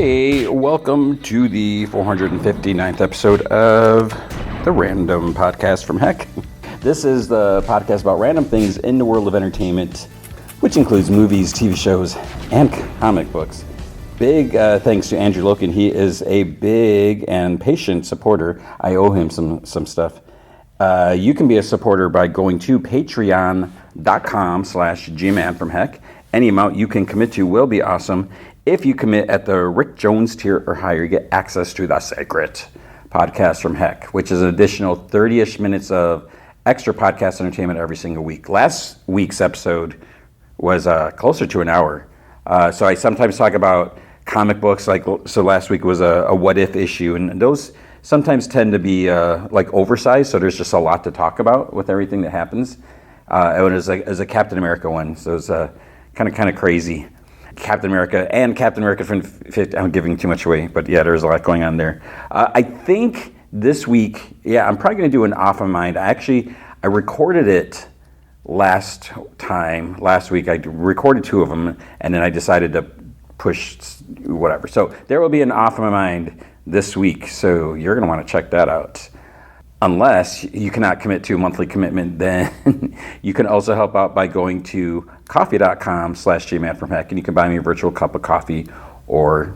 Hey, welcome to the 459th episode of the Random Podcast from Heck. This is the podcast about random things in the world of entertainment, which includes movies, TV shows, and comic books. Big thanks to Andrew Loken. He is a big and patient supporter. I owe him some stuff. You can be a supporter by going to patreon.com/gman from Heck. Any amount you can commit to will be awesome. If you commit at the Rick Jones tier or higher, you get access to the Sacred Podcast from Heck, which is an additional 30-ish minutes of extra podcast entertainment every single week. Last week's episode was closer to an hour. So I sometimes talk about comic books, so last week was a what-if issue, and those sometimes tend to be oversized, so there's just a lot to talk about with everything that happens. It was a Captain America one, so it was kind of crazy. Captain America from 50, I'm giving too much away, but yeah, there's a lot going on there. I think this week, I'm probably going to do an Off of Mind. I recorded it last week. I recorded two of them, and then I decided to push whatever. So there will be an Off of My Mind this week, so you're going to want to check that out. Unless you cannot commit to a monthly commitment, then you can also help out by going to coffee.com/gman from Heck, and you can buy me a virtual cup of coffee or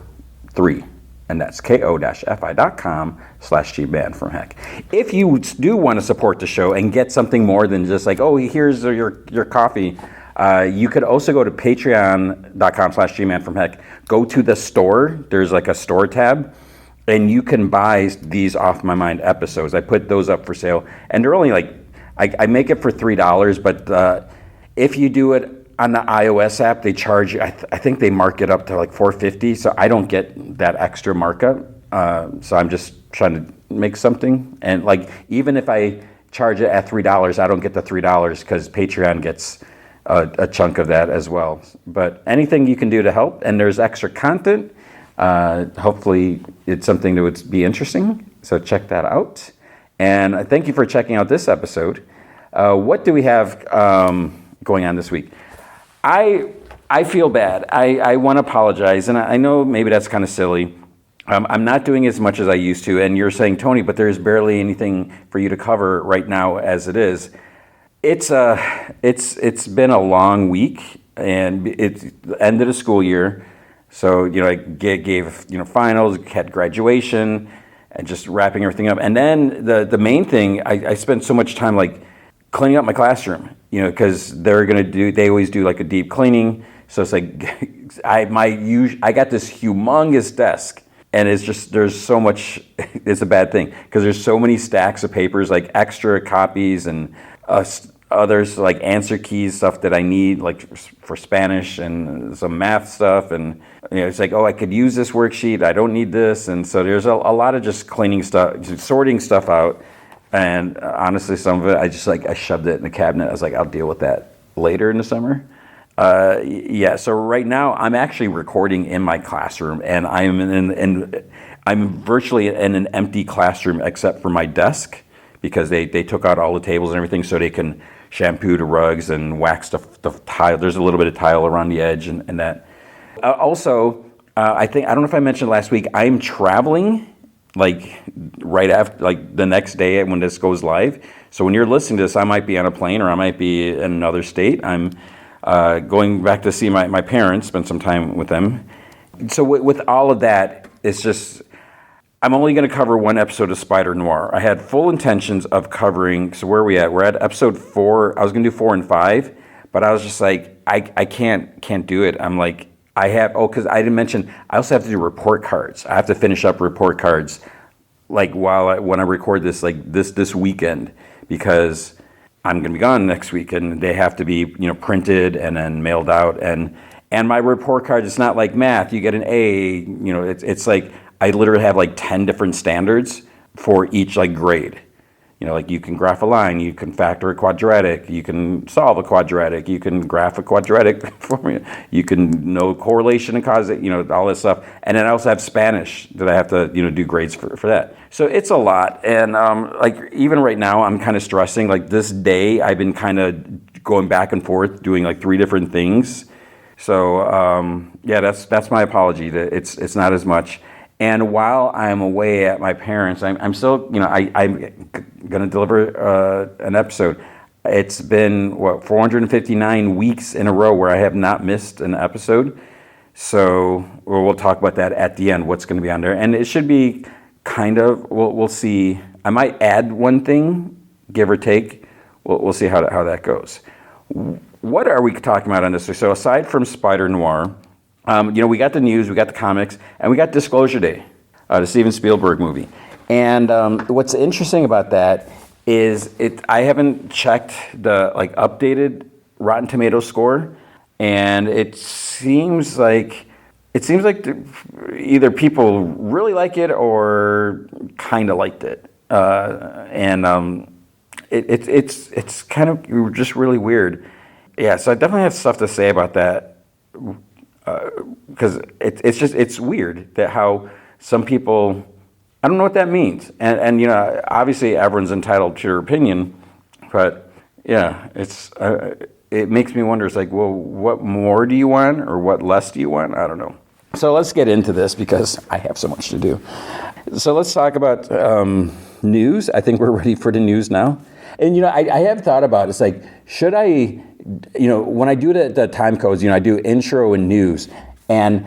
3. And that's ko-fi.com/gman from Heck. If you do want to support the show and get something more than just here's your coffee, you could also go to patreon.com/gman from Heck. Go to the store. There's a store tab. And you can buy these Off My Mind episodes. I put those up for sale. And they're only I make it for $3, but if you do it on the iOS app, they charge you, I think they mark it up to $4.50, so I don't get that extra markup. So I'm just trying to make something. And even if I charge it at $3, I don't get the $3 because Patreon gets a chunk of that as well. But anything you can do to help, and there's extra content. Hopefully it's something that would be interesting, so check that out. And thank you for checking out this episode. What do we have going on this week? I feel bad. I want to apologize, and I know maybe that's kind of silly. I'm not doing as much as I used to, and you're saying, Tony, but there's barely anything for you to cover right now as it is. It's been a long week, and it's the end of the school year. So, I gave finals, had graduation, and just wrapping everything up. And then the main thing, I spent so much time cleaning up my classroom, because they always do a deep cleaning. So it's I got this humongous desk, and it's just, there's so much, it's a bad thing, because there's so many stacks of papers, extra copies and others answer keys, stuff that I need for Spanish and some math stuff, and it's I could use this worksheet, I don't need this, and so there's a lot of just cleaning stuff, just sorting stuff out, and honestly some of it I just I shoved it in the cabinet. I was I'll deal with that later in the summer. So right now I'm actually recording in my classroom, and I'm virtually in an empty classroom except for my desk, because they took out all the tables and everything so they can shampoo the rugs and wax the tile. There's a little bit of tile around the edge and that. Also, I don't know if I mentioned last week, I'm traveling right after, the next day when this goes live. So when you're listening to this, I might be on a plane or I might be in another state. I'm going back to see my parents, spend some time with them. So with all of that, it's just, I'm only going to cover one episode of Spider-Noir. I had full intentions of covering, so where are we at? We're at episode 4. I was going to do 4 and 5, but I was just I can't do it. I'm because I didn't mention, I also have to do report cards. I have to finish up report cards when I record this, this weekend, because I'm going to be gone next week, and they have to be, printed and then mailed out. And my report card is not like math. You get an A, it's I literally have 10 different standards for each grade. You can graph a line, you can factor a quadratic, you can solve a quadratic, you can graph a quadratic formula, you can know correlation and cause, all this stuff. And then I also have Spanish that I have to, do grades for that. So it's a lot. And even right now, I'm kind of stressing. This day, I've been kind of going back and forth doing 3 different things. So yeah, that's my apology. That it's not as much. And while I'm away at my parents, I'm still, I'm going to deliver an episode. It's been, 459 weeks in a row where I have not missed an episode. So we'll talk about that at the end, what's going to be on there. And it should be we'll see. I might add one thing, give or take. We'll see how that goes. What are we talking about on this? So aside from Spider-Noir, we got the news, we got the comics, and we got Disclosure Day, the Steven Spielberg movie. And what's interesting about that is I haven't checked the updated Rotten Tomatoes score, and it seems like either people really like it or kind of liked it, it's kind of just really weird. Yeah, so I definitely have stuff to say about that, because it's weird that how some people, I don't know what that means, and obviously everyone's entitled to their opinion, but yeah, it makes me wonder. It's like, well, what more do you want, or what less do you want? I don't know. So let's get into this because I have so much to do. So let's talk about news. I think we're ready for the news now. And I have thought about it. It's like, should I, when I do the time codes, I do intro and news, and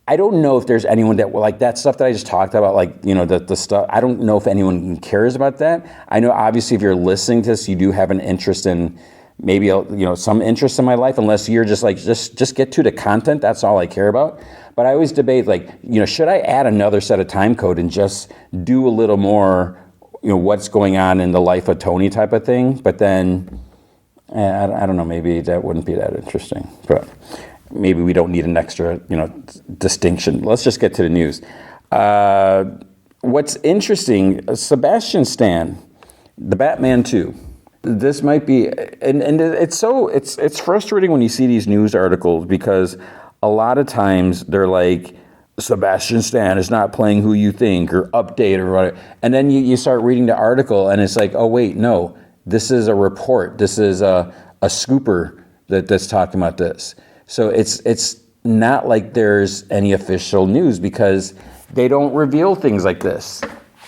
I don't know if there's anyone that that stuff that I just talked about, the stuff. I don't know if anyone cares about that. I know obviously if you're listening to this, you do have an interest in maybe some interest in my life, unless you're just get to the content. That's all I care about. But I always debate should I add another set of time code and just do a little more, what's going on in the life of Tony type of thing. But then I don't know, maybe that wouldn't be that interesting. But maybe we don't need an extra distinction. Let's just get to the news. What's interesting, Sebastian Stan, the Batman 2. This might be, and it's frustrating when you see these news articles, because a lot of times they're like, Sebastian Stan is not playing who you think, or update, or whatever. And then you start reading the article and it's like, oh wait, no, this is a report. This is a scooper that's talking about this. So it's not like there's any official news, because they don't reveal things like this.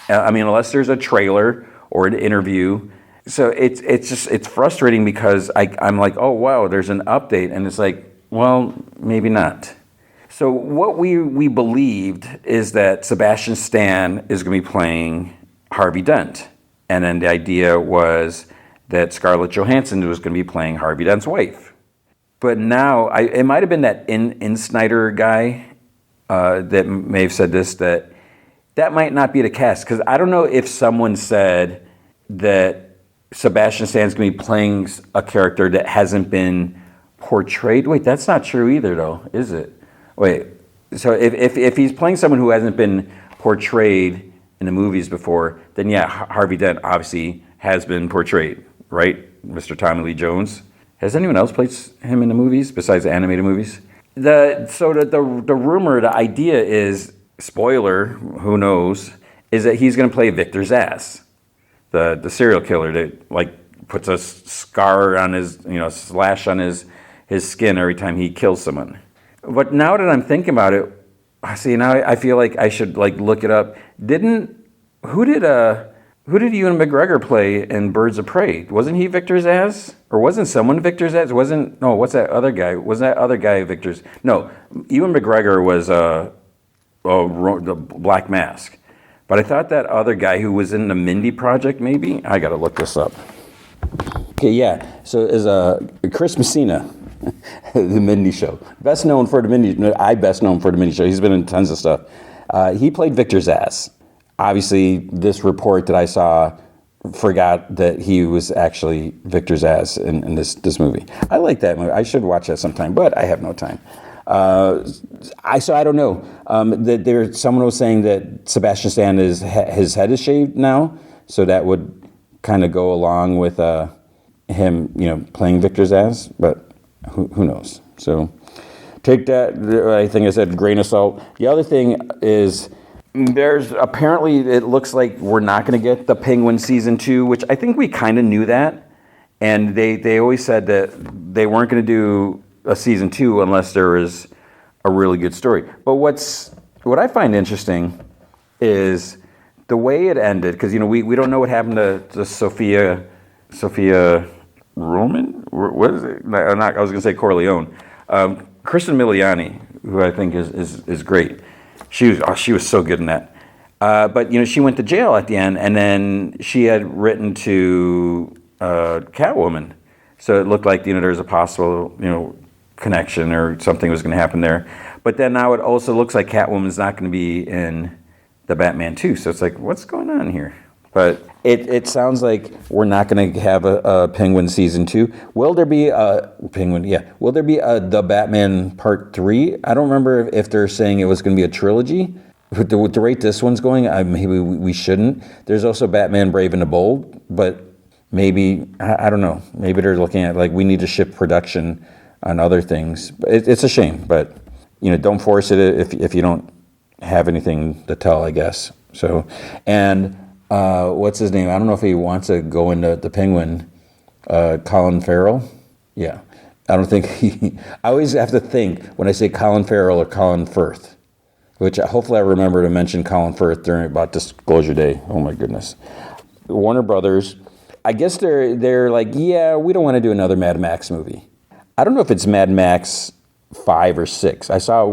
I mean, unless there's a trailer or an interview. So it's frustrating, because I'm like, oh wow, there's an update, and it's like, well, maybe not. So what we believed is that Sebastian Stan is going to be playing Harvey Dent, and then the idea was that Scarlett Johansson was going to be playing Harvey Dent's wife. But now it might have been that in Snyder guy that may have said this, that might not be the cast, because I don't know if someone said that Sebastian Stan's going to be playing a character that hasn't been portrayed. Wait, that's not true either, though, is it? Wait, so if he's playing someone who hasn't been portrayed in the movies before, then yeah, Harvey Dent obviously has been portrayed, right? Mr. Tommy Lee Jones. Has anyone else played him in the movies besides the animated movies? The rumor, the idea is, spoiler, who knows, is that he's going to play Victor Zsasz, the serial killer that puts a scar on his, slash on his skin every time he kills someone. But now that I'm thinking about it, now I feel like I should look it up. Who did Ewan McGregor play in Birds of Prey? Wasn't he Victor Zsasz? Or wasn't someone Victor Zsasz? What's that other guy? Was that other guy Victor's? No, Ewan McGregor was the Black Mask. But I thought that other guy who was in the Mindy Project, maybe? I gotta look this up. Okay, yeah. So is Chris Messina, the Mindy Show. Best known for the Mindy Show. He's been in tons of stuff. He played Victor Zsasz. Obviously, this report that I saw forgot that he was actually Victor Zsasz in this movie. I like that movie. I should watch that sometime, but I have no time. I don't know. Someone was saying that Sebastian Stan his head is shaved now, so that would kind of go along with him, playing Victor Zsasz. But who knows? So take that. I think I said grain of salt. The other thing is, there's apparently, it looks like we're not going to get the Penguin season 2, which I think we kind of knew that, and they always said that they weren't going to do a season 2 unless there is a really good story. But what I find interesting is the way it ended, because we don't know what happened to Sophia Roman. What is it? I was going to say Corleone. Kristen Miliani, who I think is great. She was so good in that. But she went to jail at the end, and then she had written to Catwoman, so it looked like there was a possible connection or something was going to happen there. But then now it also looks like Catwoman's not going to be in the Batman 2. So it's like, what's going on here? But it sounds like we're not going to have a Penguin season 2. Will there be a Penguin? Yeah. Will there be the Batman Part 3? I don't remember if they're saying it was going to be a trilogy. With the rate this one's going, maybe we shouldn't. There's also Batman Brave and the Bold, but maybe, I don't know. Maybe they're looking at, like, we need to shift production on other things. It's a shame, but, don't force it if you don't have anything to tell, I guess. So, and what's his name? I don't know if he wants to go into the Penguin. Colin Farrell? Yeah. I don't think I always have to think when I say Colin Farrell or Colin Firth, which hopefully I remember to mention Colin Firth during about Disclosure Day. Oh my goodness. Warner Brothers, I guess they're like, yeah, we don't want to do another Mad Max movie. I don't know if it's Mad Max 5 or 6. I saw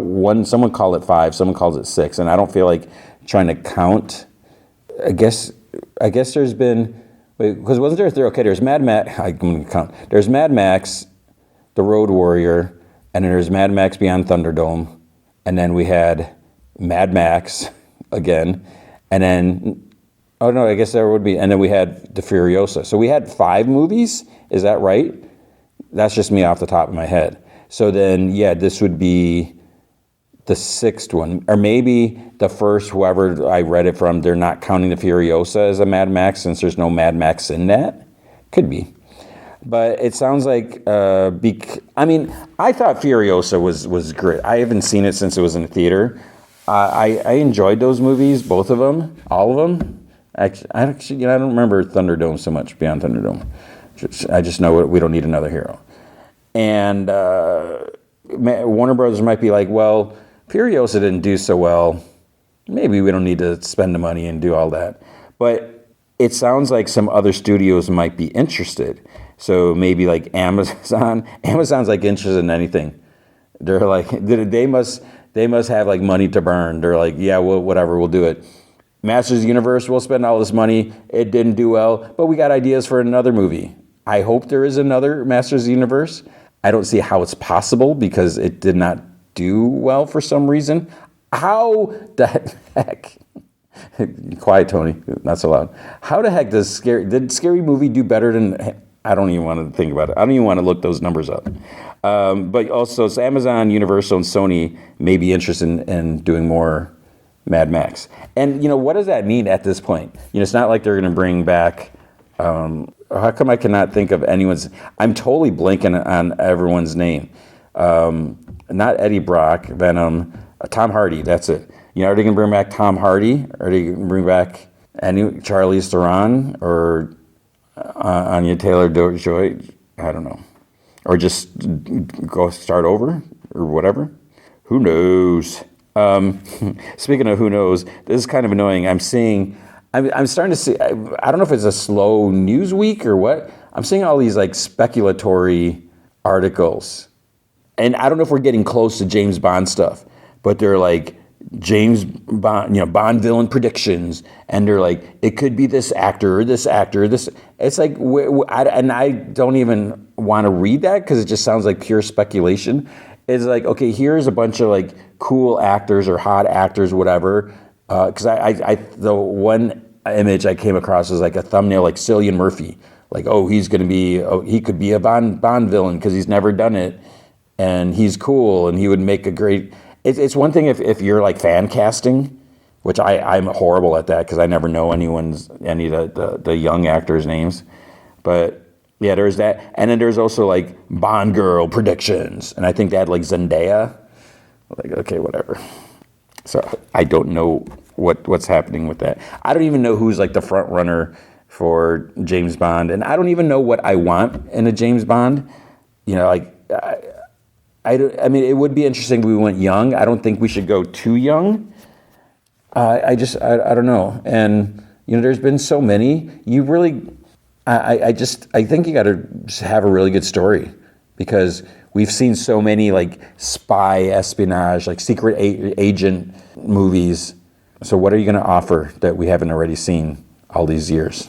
someone call it 5, someone calls it 6, and I don't feel like trying to count. I guess there's been, because wasn't there, okay, there's Mad Max, I'm going to count. There's Mad Max, The Road Warrior, and then there's Mad Max Beyond Thunderdome, and then we had Mad Max again, and then, oh no, I guess there would be, and then we had the Furiosa. So we had 5 movies, is that right? That's just me off the top of my head. So then, yeah, this would be the 6th one, or maybe the first, whoever I read it from, they're not counting the Furiosa as a Mad Max since there's no Mad Max in that. Could be. But it sounds like, I thought Furiosa was great. I haven't seen it since it was in the theater. I enjoyed those movies, both of them, all of them. Actually, I don't remember Thunderdome so much, Beyond Thunderdome. I just know we don't need another hero. And Warner Brothers might be like, well, Furiosa didn't do so well. Maybe we don't need to spend the money and do all that. But it sounds like some other studios might be interested. So maybe like Amazon. Amazon's like interested in anything. They're like, they must have like money to burn. They're like, yeah, well, whatever, we'll do it. Masters of the Universe, we'll spend all this money. It didn't do well, but we got ideas for another movie. I hope there is another Masters of the Universe. I don't see how it's possible because it did not do well for some reason. How the heck? Quiet, Tony. Not so loud. How the heck did Scary Movie do better than? I don't even want to think about it. I don't even want to look those numbers up. But also, so Amazon, Universal, and Sony may be interested in doing more Mad Max. And what does that mean at this point? It's not like they're going to bring back. How come I cannot think of anyone's? I'm totally blanking on everyone's name. Not Eddie Brock, Venom, Tom Hardy. That's it. Are they going to bring back Tom Hardy? Are they going to bring back Charlize Theron or Anya Taylor-Joy? I don't know. Or just go start over or whatever. Who knows? Speaking of who knows, this is kind of annoying. I'm starting to see, I don't know if it's a slow news week or what. I'm seeing all these like speculatory articles. And I don't know if we're getting close to James Bond stuff, but they're like James Bond, Bond villain predictions. And they're like, it could be this actor or this actor, this. It's like, and I don't even want to read that because it just sounds like pure speculation. It's like, okay, here's a bunch of like cool actors or hot actors, whatever. Because the one image I came across was like a thumbnail, like Cillian Murphy, like, he could be a Bond villain because he's never done it, and he's cool, and he would make a great. It's one thing if you're like fan casting, which I'm horrible at that because I never know any of the young actors' names, but yeah, there's that, and then there's also like Bond girl predictions, and I think they had like Zendaya, like okay, whatever. So I don't know what's happening with that. I don't even know who's like the front runner for James Bond, and I don't even know what I want in a James Bond. I mean, it would be interesting if we went young. I don't think we should go too young. I don't know. And, there's been so many. You really, I think you got to just have a really good story, because we've seen so many like spy espionage, like secret agent movies. So what are you going to offer that we haven't already seen all these years?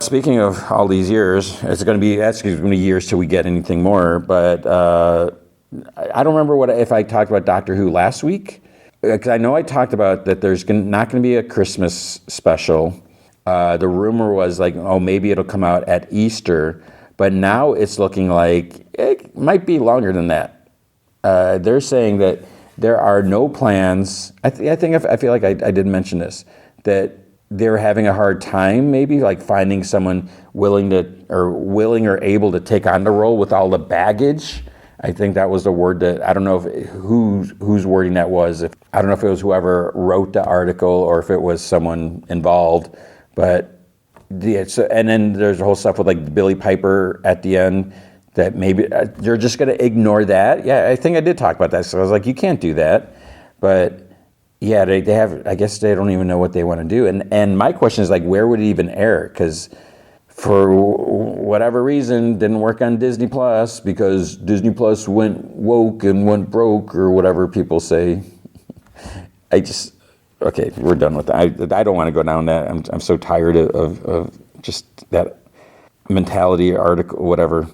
Speaking of all these years, that's going to be years till we get anything more. But I don't remember if I talked about Doctor Who last week, because I know I talked about that there's not going to be a Christmas special. The rumor was like, oh, maybe it'll come out at Easter, but now it's looking like it might be longer than that. They're saying that there are no plans. I feel like I did mention this, that they're having a hard time maybe like finding someone willing or able to take on the role with all the baggage. I think that was the word that, I don't know whose wording that was. I don't know if it was whoever wrote the article or if it was someone involved, but and then there's the whole stuff with like Billy Piper at the end, that maybe you're just going to ignore that. Yeah, I think I did talk about that. So I was like, you can't do that. But yeah, they have, I guess they don't even know what they want to do. And my question is like, where would it even air? Because for whatever reason, didn't work on Disney Plus, because Disney Plus went woke and went broke, or whatever people say. Okay, we're done with that. I don't want to go down that. I'm so tired of just that mentality article, whatever.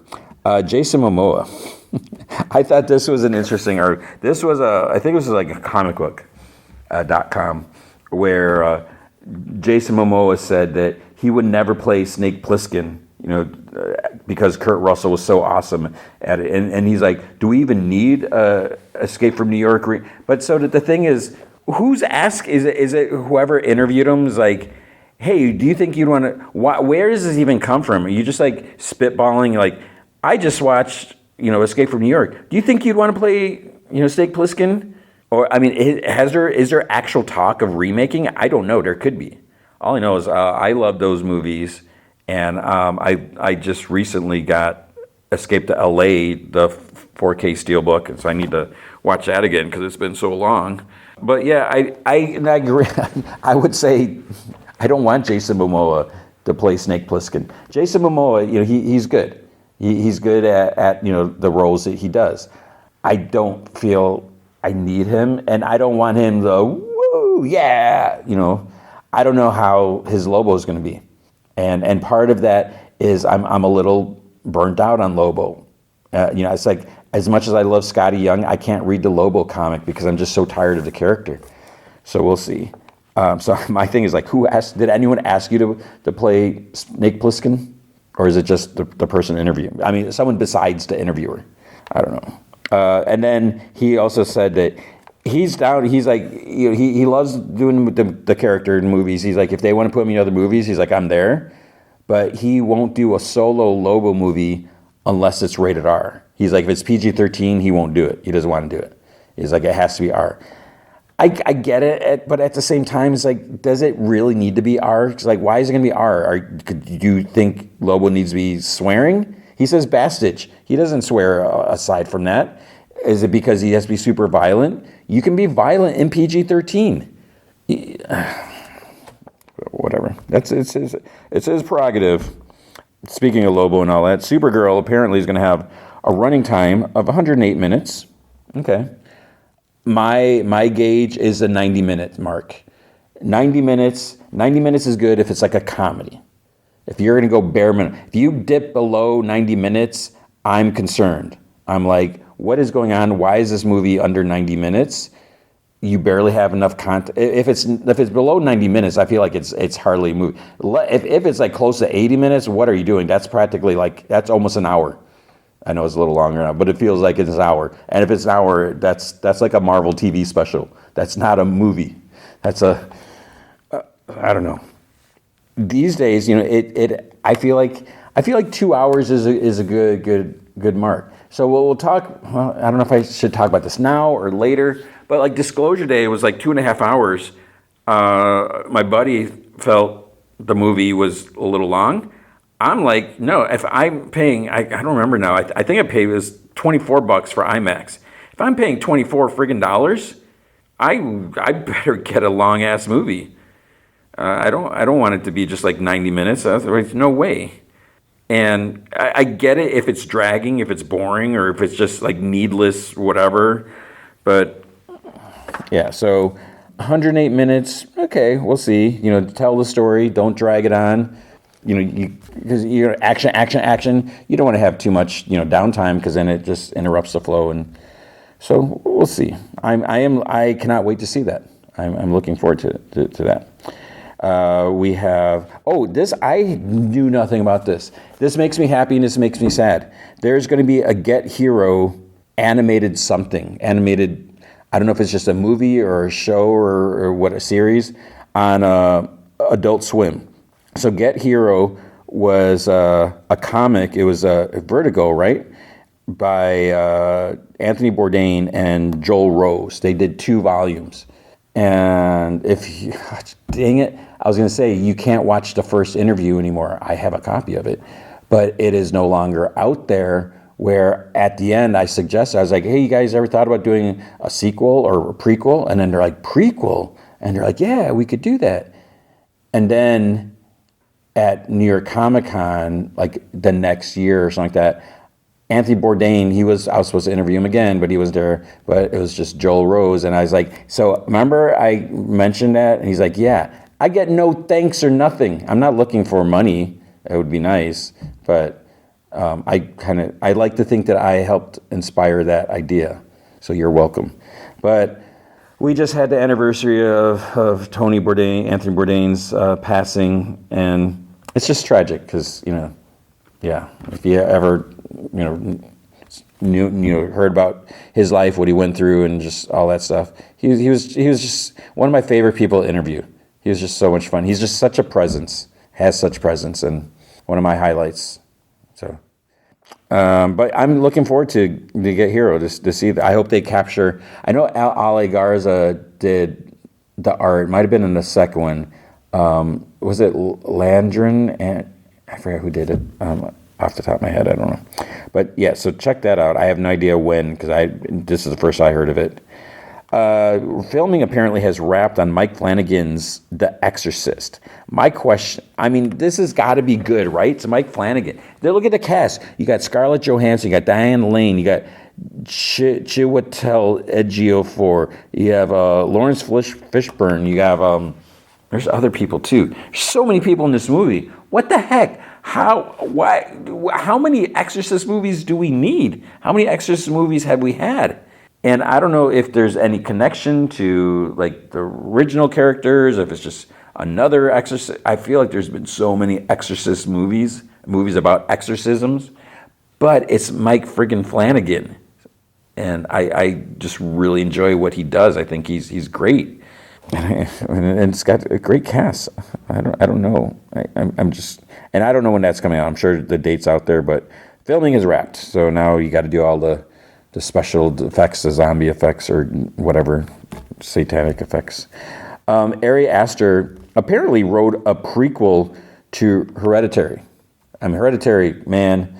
Jason Momoa. I thought this was an interesting article. This was I think it was like a comic book .com, where Jason Momoa said that he would never play Snake Plissken, because Kurt Russell was so awesome at it. And he's like, do we even need Escape from New York? But so the thing is, who's asked? Is it whoever interviewed him is like, hey, do you think you'd want to? Where does this even come from? Are you just like spitballing? Like, I just watched, Escape from New York. Do you think you'd want to play, Snake Plissken? Or, I mean, is there actual talk of remaking? I don't know. There could be. All I know is I love those movies, and I just recently got Escape to L.A., the 4K Steelbook, and so I need to watch that again because it's been so long. But yeah, I agree. I would say I don't want Jason Momoa to play Snake Plissken. Jason Momoa, he's good. He's good at the roles that he does. I don't feel I need him, and I don't want him to woo, yeah, I don't know how his Lobo is going to be, and part of that is I'm a little burnt out on Lobo. It's like, as much as I love Scotty Young, I can't read the Lobo comic because I'm just so tired of the character. So we'll see. So my thing is like, did anyone ask you to play Snake Plissken, or is it just the person interviewing? I mean, someone besides the interviewer. I don't know. And then he also said that he's down. He's like, he loves doing the character in movies. He's like, if they want to put me in other movies, he's like, I'm there. But he won't do a solo Lobo movie unless it's rated R. He's like, if it's PG-13, he won't do it. He doesn't want to do it. He's like, it has to be R. I get it, but at the same time, it's like, does it really need to be R? It's like, why is it going to be R? Do you think Lobo needs to be swearing? He says bastard. He doesn't swear aside from that. Is it because he has to be super violent? You can be violent in PG-13. Whatever. It's his prerogative. Speaking of Lobo and all that, Supergirl apparently is going to have a running time of 108 minutes. Okay. My gauge is a 90-minute mark. 90 minutes is good if it's like a comedy. If you're going to go bare minimum, if you dip below 90 minutes, I'm concerned. I'm like, what is going on? Why is this movie under 90 minutes? You barely have enough content. If it's below 90 minutes, I feel like it's hardly a movie. If it's like close to 80 minutes, what are you doing? That's practically that's almost an hour. I know it's a little longer now, but it feels like it's an hour. And if it's an hour, that's like a Marvel TV special. That's not a movie. That's I don't know. These days, I feel like 2 hours is a good mark. So we'll talk. Well, I don't know if I should talk about this now or later. But like Disclosure Day was like 2.5 hours. My buddy felt the movie was a little long. I'm like, no, if I'm paying, I don't remember now. I think I paid was $24 for IMAX. if I'm paying $24 friggin' dollars, I better get a long ass movie. I don't want it to be just like 90 minutes. Otherwise, no way. And I get it if it's dragging, if it's boring, or if it's just like needless, whatever. But yeah, so 108 minutes. Okay, we'll see. Tell the story. Don't drag it on. Because action. You don't want to have too much downtime, because then it just interrupts the flow. And so we'll see. I cannot wait to see that. I'm looking forward to that. We have, this, I knew nothing about this. This makes me happy and this makes me sad. There's going to be a Get Hero animated something. I don't know if it's just a movie or a show or what, a series on Adult Swim. So Get Hero was a comic. It was a Vertigo, right? By Anthony Bourdain and Joel Rose. They did 2 volumes. And dang it, I was going to say, you can't watch the first interview anymore. I have a copy of it, but it is no longer out there, where at the end I was like, hey, you guys ever thought about doing a sequel or a prequel? And then they're like, prequel? And they're like, yeah, we could do that. And then at New York Comic Con, like the next year or something like that, Anthony Bourdain, I was supposed to interview him again, but he was there, but it was just Joel Rose. And I was like, so remember I mentioned that? And he's like, yeah, I get no thanks or nothing. I'm not looking for money. It would be nice. But I like to think that I helped inspire that idea. So you're welcome. But we just had the anniversary of Anthony Bourdain's passing. And it's just tragic because, if you ever heard about his life, what he went through, and just all that stuff. He was just one of my favorite people to interview. He was just so much fun. He's just such a presence, has such presence, and one of my highlights. So, but I'm looking forward to Get Hero to see that. I hope they capture. I know Ale Garza did the art. Might have been in the second one. Was it Landron? And I forget who did it. Off the top of my head, I don't know. But yeah, so check that out. I have no idea when, because this is the first I heard of it. Filming apparently has wrapped on Mike Flanagan's The Exorcist. My question, this has got to be good, right? It's Mike Flanagan. Look at the cast. You got Scarlett Johansson, you got Diane Lane, you got Chiwetel Ejiofor, you have Lawrence Fishburne, you have, there's other people too. There's so many people in this movie. What the heck? How many Exorcist movies do we need? How many Exorcist movies have we had? And I don't know if there's any connection to like the original characters, if it's just another Exorcist. I feel like there's been so many Exorcist movies about exorcisms, but it's Mike friggin' Flanagan. And I just really enjoy what he does. I think he's great. And it's got a great cast. I don't know. I'm just, and I don't know when that's coming out. I'm sure the date's out there, but filming is wrapped. So now you got to do all the special effects, the zombie effects, or whatever, satanic effects. Ari Aster apparently wrote a prequel to Hereditary. Hereditary, man,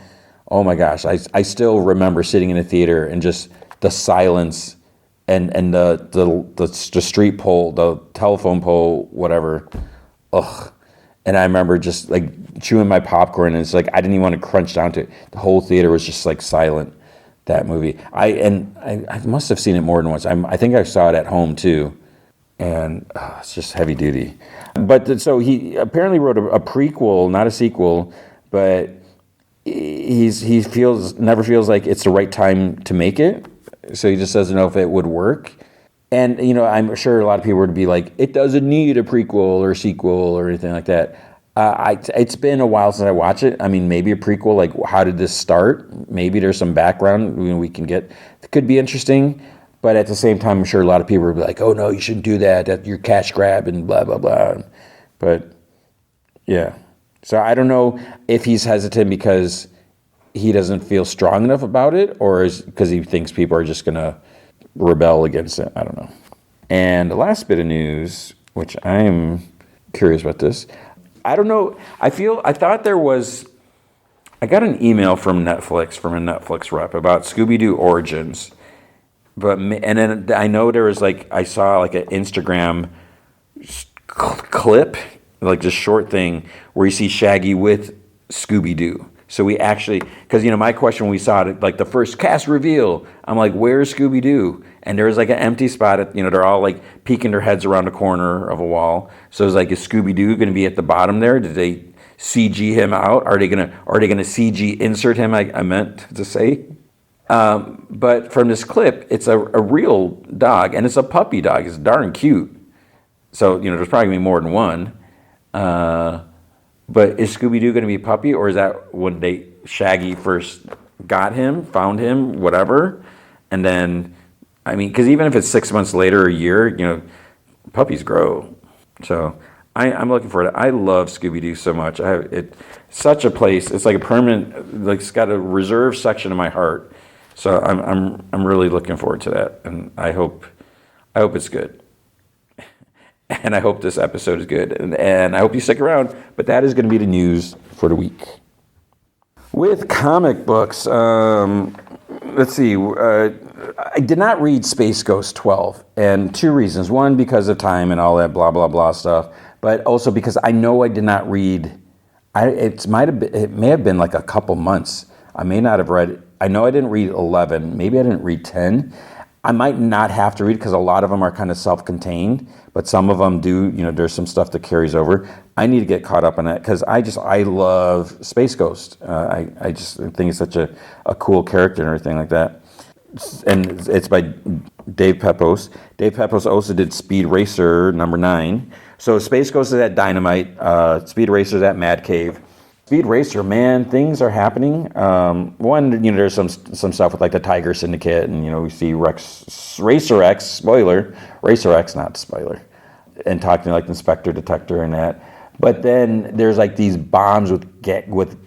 oh my gosh. I still remember sitting in a theater and just the silence and the street pole, the telephone pole, whatever. Ugh. And I remember just like chewing my popcorn, and it's like I didn't even want to crunch down to it. The whole theater was just like silent. That movie. I must have seen it more than once. I think I saw it at home too, and it's just heavy duty. But so he apparently wrote a prequel, not a sequel, but he never feels like it's the right time to make it. So he just doesn't know if it would work. And, I'm sure a lot of people would be like, it doesn't need a prequel or sequel or anything like that. It's been a while since I watched it. Maybe a prequel, like how did this start? Maybe there's some background we can get. It could be interesting. But at the same time, I'm sure a lot of people would be like, oh, no, you shouldn't do that. That's your cash grab and blah, blah, blah. But, yeah. So I don't know if he's hesitant because he doesn't feel strong enough about it, or is because he thinks people are just going to rebel against it. I don't know. And the last bit of news, which I'm curious about this. I don't know. I got an email from a Netflix rep about Scooby-Doo Origins, And then I know there was like, I saw like an Instagram clip, like just short thing, where you see Shaggy with Scooby-Doo. So we actually, because my question when we saw it, like the first cast reveal, I'm like, where's Scooby-Doo? And there was like an empty spot at, they're all like peeking their heads around the corner of a wall. So it's like, is Scooby-Doo going to be at the bottom there? Did they CG him out? Are they gonna CG insert him? I meant to say. But from this clip, it's a real dog, and it's a puppy dog. It's darn cute. So there's probably gonna be more than one. But is Scooby-Doo going to be a puppy, or is that when Shaggy first got him, found him, whatever, and then, I mean, because even if it's 6 months later or a year, puppies grow. So I'm looking forward to it. I love Scooby-Doo so much. It's such a place. It's like a permanent, like it's got a reserved section in my heart. So I'm really looking forward to that, and I hope it's good. And I hope this episode is good. And I hope you stick around. But that is going to be the news for the week. With comic books, let's see. I did not read Space Ghost 12. And two reasons. One, because of time and all that blah, blah, blah stuff. But also because I know I did not read. It may have been like a couple months. I may not have read. I know I didn't read 11. Maybe I didn't read 10. I might not have to read because a lot of them are kind of self-contained, but some of them do, there's some stuff that carries over. I need to get caught up on that because I love Space Ghost. I just think it's such a cool character and everything like that. And it's by Dave Pepose. Dave Pepose also did Speed Racer #9. So Space Ghost is at Dynamite. Speed Racer is at Mad Cave. Speed Racer, man, things are happening. One, there's some stuff with like the Tiger Syndicate, and we see Racer X, spoiler, Racer X, not spoiler, and talking to like Inspector Detector and that. But then there's like these bombs with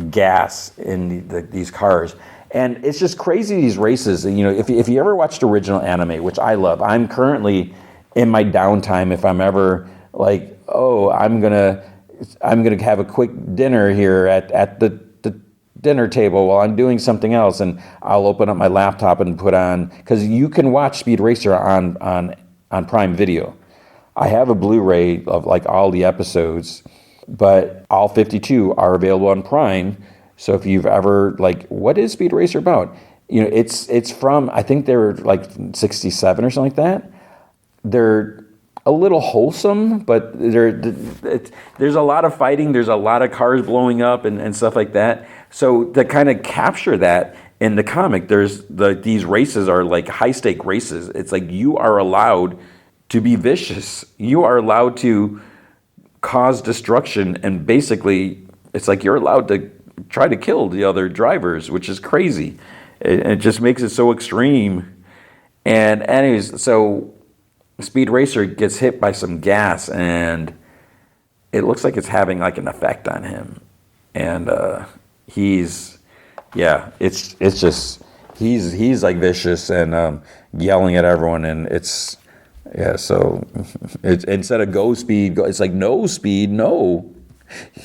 gas in these cars, and it's just crazy, these races. If you ever watched original anime, which I love, I'm currently in my downtime. If I'm ever like, oh, I'm gonna have a quick dinner here at the dinner table while I'm doing something else, and I'll open up my laptop and put on, because you can watch Speed Racer on Prime Video. I have a Blu-ray of like all the episodes, but all 52 are available on Prime. So if you've ever like, what is Speed Racer about? It's from, I think they're like 67 or something like that. They're a little wholesome, but there's a lot of fighting. There's a lot of cars blowing up and stuff like that. So to kind of capture that in the comic, these races are like high stake races. It's like you are allowed to be vicious. You are allowed to cause destruction, and basically it's like you're allowed to try to kill the other drivers, which is crazy. It just makes it so extreme. And anyways, so Speed Racer gets hit by some gas, and it looks like it's having like an effect on him. And he's like vicious and yelling at everyone, and so it's instead of go speed, it's like no speed, no.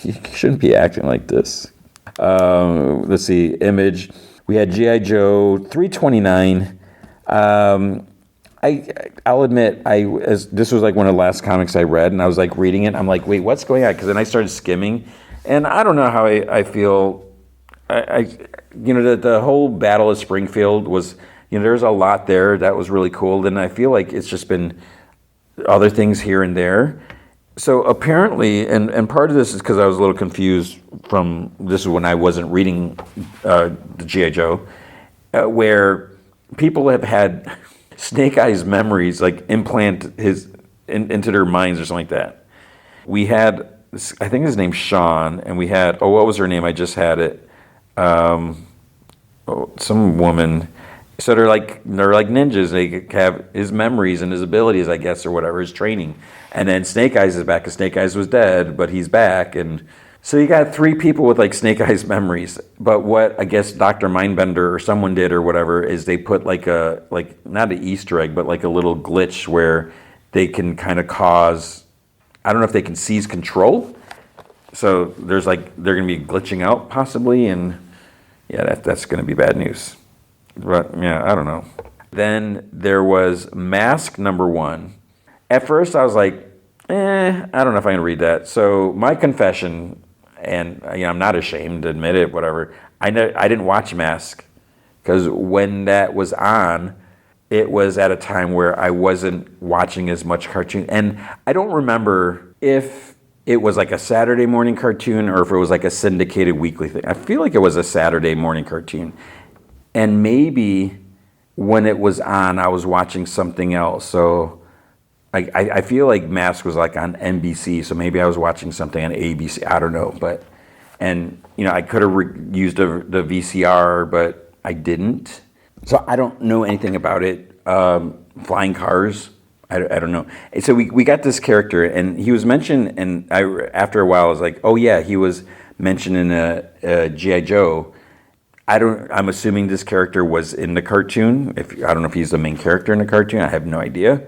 You shouldn't be acting like this. Let's see, Image. We had G.I. Joe 329. I'll admit, this was like one of the last comics I read, and I was like reading it. I'm like, wait, what's going on? Because then I started skimming, and I don't know how I feel. The whole Battle of Springfield was, there's a lot there that was really cool. Then I feel like it's just been other things here and there. So apparently, and part of this is because I was a little confused this is when I wasn't reading the G.I. Joe, where people have had Snake Eyes memories like implant into their minds or something like that. We had, I think his name's Sean, and we had, what was her name? I just had it. Some woman. So they're like ninjas. They have his memories and his abilities, I guess, or whatever, his training. And then Snake Eyes is back, because Snake Eyes was dead, but he's back. And so you got three people with like Snake Eyes memories. But what I guess Dr. Mindbender or someone did or whatever is they put like not an Easter egg, but like a little glitch where they can kind of cause, I don't know if they can seize control. So they're going to be glitching out possibly, and yeah, that's going to be bad news. But yeah, I don't know. Then there was Mask #1. At first, I was like, I don't know if I can read that. So my confession, and I'm not ashamed to admit it, whatever. I didn't watch Mask because when that was on, it was at a time where I wasn't watching as much cartoon, and I don't remember if it was like a Saturday morning cartoon or if it was like a syndicated weekly thing. I feel like it was a Saturday morning cartoon, and maybe when it was on, I was watching something else. So I feel like Mask was like on NBC, so maybe I was watching something on ABC. I don't know, but I could have used the VCR, but I didn't. So I don't know anything about it. Flying cars, I don't know. And so we got this character, and he was mentioned, and after a while I was like, oh yeah, he was mentioned in a G.I. Joe. I'm assuming this character was in the cartoon. I don't know if he's the main character in the cartoon. I have no idea.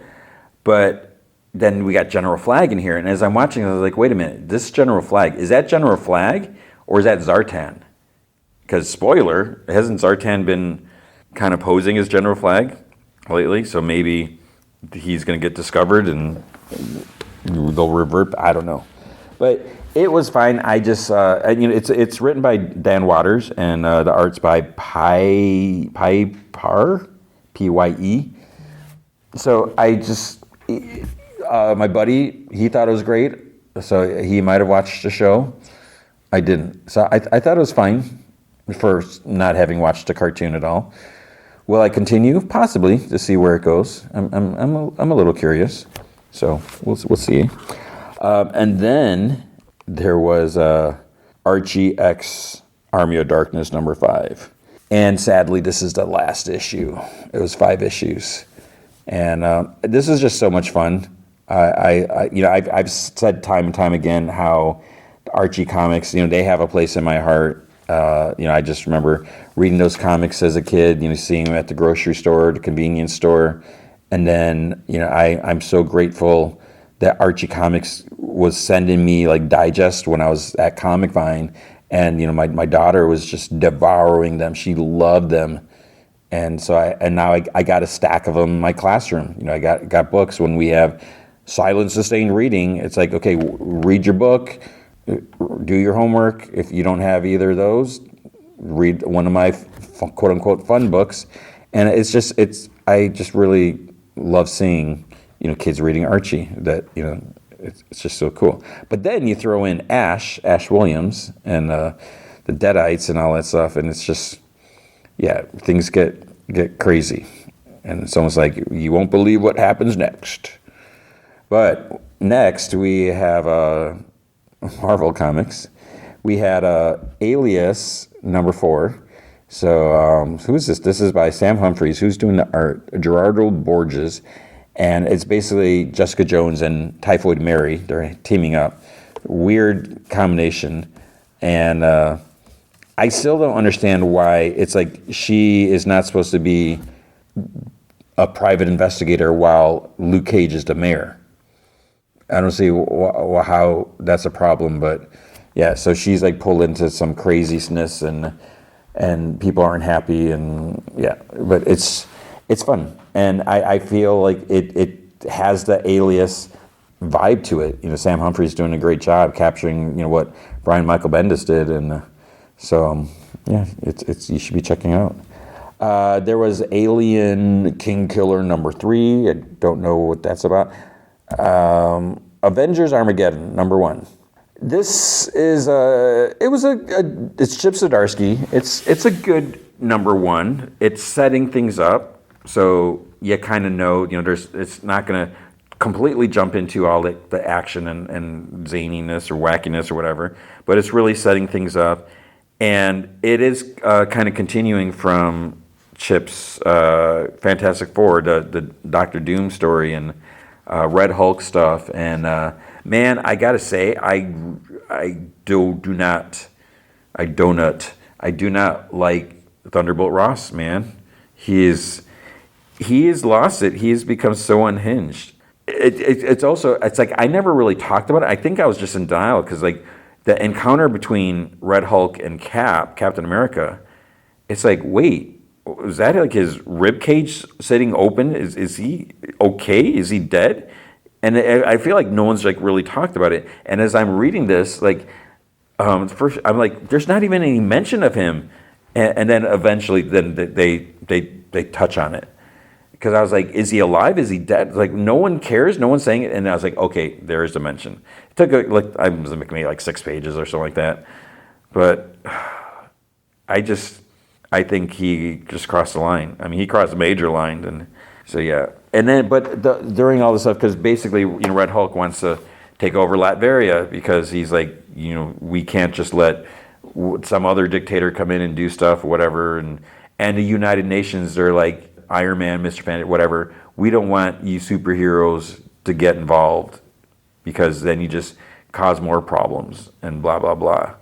But then we got General Flag in here, and as I'm watching, I was like, wait a minute, this General Flag, is that General Flag or is that Zartan? Because spoiler, hasn't Zartan been kind of posing as General Flag lately? So maybe he's going to get discovered and they'll revert. I don't know, but it was fine. I just it's written by Dan Waters and the art's by Pye Pye. So I just my buddy, he thought it was great, so he might have watched the show. I didn't, so I thought it was fine for not having watched the cartoon at all. Will I continue? Possibly, to see where it goes. I'm a little curious, so we'll see. And then there was Archie X Army of Darkness #5, and sadly, this is the last issue. It was 5 issues, and this is just so much fun. I've said time and time again how the Archie comics, they have a place in my heart. I just remember reading those comics as a kid, seeing them at the grocery store, the convenience store. And then, I'm so grateful that Archie Comics was sending me like digest when I was at Comic Vine. And, my daughter was just devouring them. She loved them. And so now I got a stack of them in my classroom. I got books. When we have silent sustained reading, it's like, okay, read your book, do your homework. If you don't have either of those, read one of my quote unquote fun books. And I just really love seeing, kids reading Archie. That, it's just so cool. But then you throw in Ash Williams and the Deadites and all that stuff, and it's just, things get crazy. And it's almost like you won't believe what happens next. But next we have Marvel Comics. We had Alias #4. So who is this? This is by Sam Humphries. Who's doing the art? Gerardo Borges. And it's basically Jessica Jones and Typhoid Mary. They're teaming up. Weird combination. And I still don't understand why it's like she is not supposed to be a private investigator while Luke Cage is the mayor. I don't see how that's a problem, but yeah, so she's like pulled into some craziness and people aren't happy, and but it's fun, and I feel like it has the Alias vibe to it. Sam Humphries doing a great job capturing what Brian Michael Bendis did, and so it's you should be checking it out. There was Alien King Killer #3. I don't know what that's about. Avengers Armageddon #1. This is it's Chip Zdarsky. It's a good #1. It's setting things up, so you kind of know it's not going to completely jump into all the action and zaniness or wackiness or whatever, but it's really setting things up, and it is kind of continuing from Chip's Fantastic Four, the Doctor Doom story and Red Hulk stuff, and man, I gotta say, I do not like Thunderbolt Ross. Man, he has lost it. He has become so unhinged. It's like I never really talked about it. I think I was just in denial because like the encounter between Red Hulk and Captain America, it's like, wait, is that like his rib cage sitting open? Is he okay? Is he dead? And I feel like no one's like really talked about it. And as I'm reading this, like first I'm like, there's not even any mention of him. And then eventually, then they touch on it. Because I was like, is he alive? Is he dead? Like, no one cares. No one's saying it. And I was like, okay, there is a mention. It took I was maybe like 6 pages or something like that. But I think he just crossed the line. I mean, he crossed a major line. And so, yeah. And then, during all this stuff, because basically, Red Hulk wants to take over Latveria because he's like, we can't just let some other dictator come in and do stuff, whatever. And the United Nations, they're like, Iron Man, Mr. Fantastic, whatever. We don't want you superheroes to get involved because then you just cause more problems and blah, blah, blah.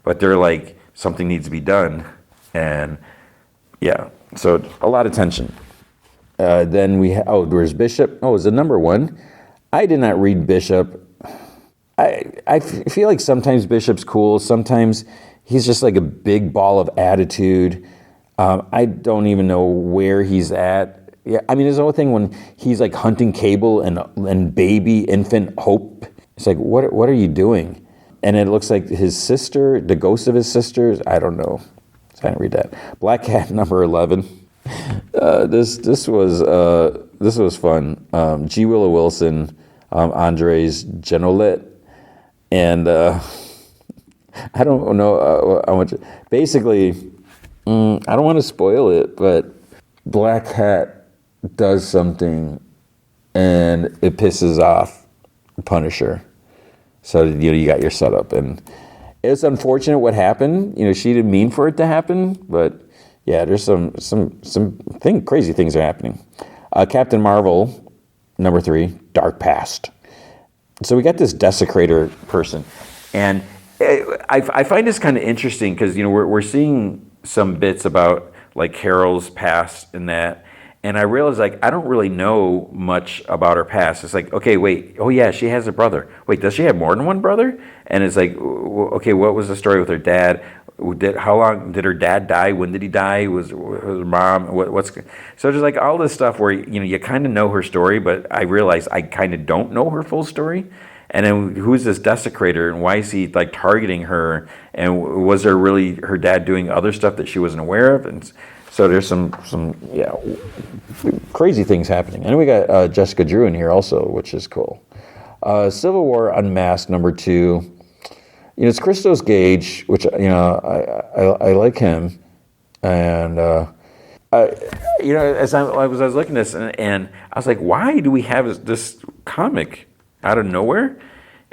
But they're like, something needs to be done. And yeah, so a lot of tension. Then there's Bishop. Oh, it's the number one. I did not read Bishop. I feel like sometimes Bishop's cool. Sometimes he's just like a big ball of attitude. I don't even know where he's at. Yeah, I mean, there's the whole thing when he's like hunting Cable and baby infant Hope. It's like, what are you doing? And it looks like his sister, the ghost of his sisters. I don't know. So I didn't read that. Black Cat number 11. This was fun. G. Willow Wilson, Andres Genolet, and I don't know how much. Basically, I don't want to spoil it, but Black Cat does something, and it pisses off Punisher. So you got your setup, and it's unfortunate what happened. She didn't mean for it to happen, but yeah, there's some crazy things are happening. Captain Marvel, number 3, Dark Past. So we got this desecrator person, and I find this kind of interesting because we're seeing some bits about like Carol's past and that, and I realized like I don't really know much about her past. It's like, okay, wait, oh yeah, she has a brother. Wait, does she have more than one brother? And it's like, okay, what was the story with her dad? How long did her dad die? When did he die? Was her mom? What's so there's like all this stuff where you kind of know her story, but I realize I kind of don't know her full story. And then who's this desecrator, and why is he like targeting her? And was there really her dad doing other stuff that she wasn't aware of? And so there's some crazy things happening. And we got Jessica Drew in here also, which is cool. Civil War Unmasked number 2. It's Christos Gage, which I like him, and as I was looking at this, and I was like, why do we have this comic out of nowhere?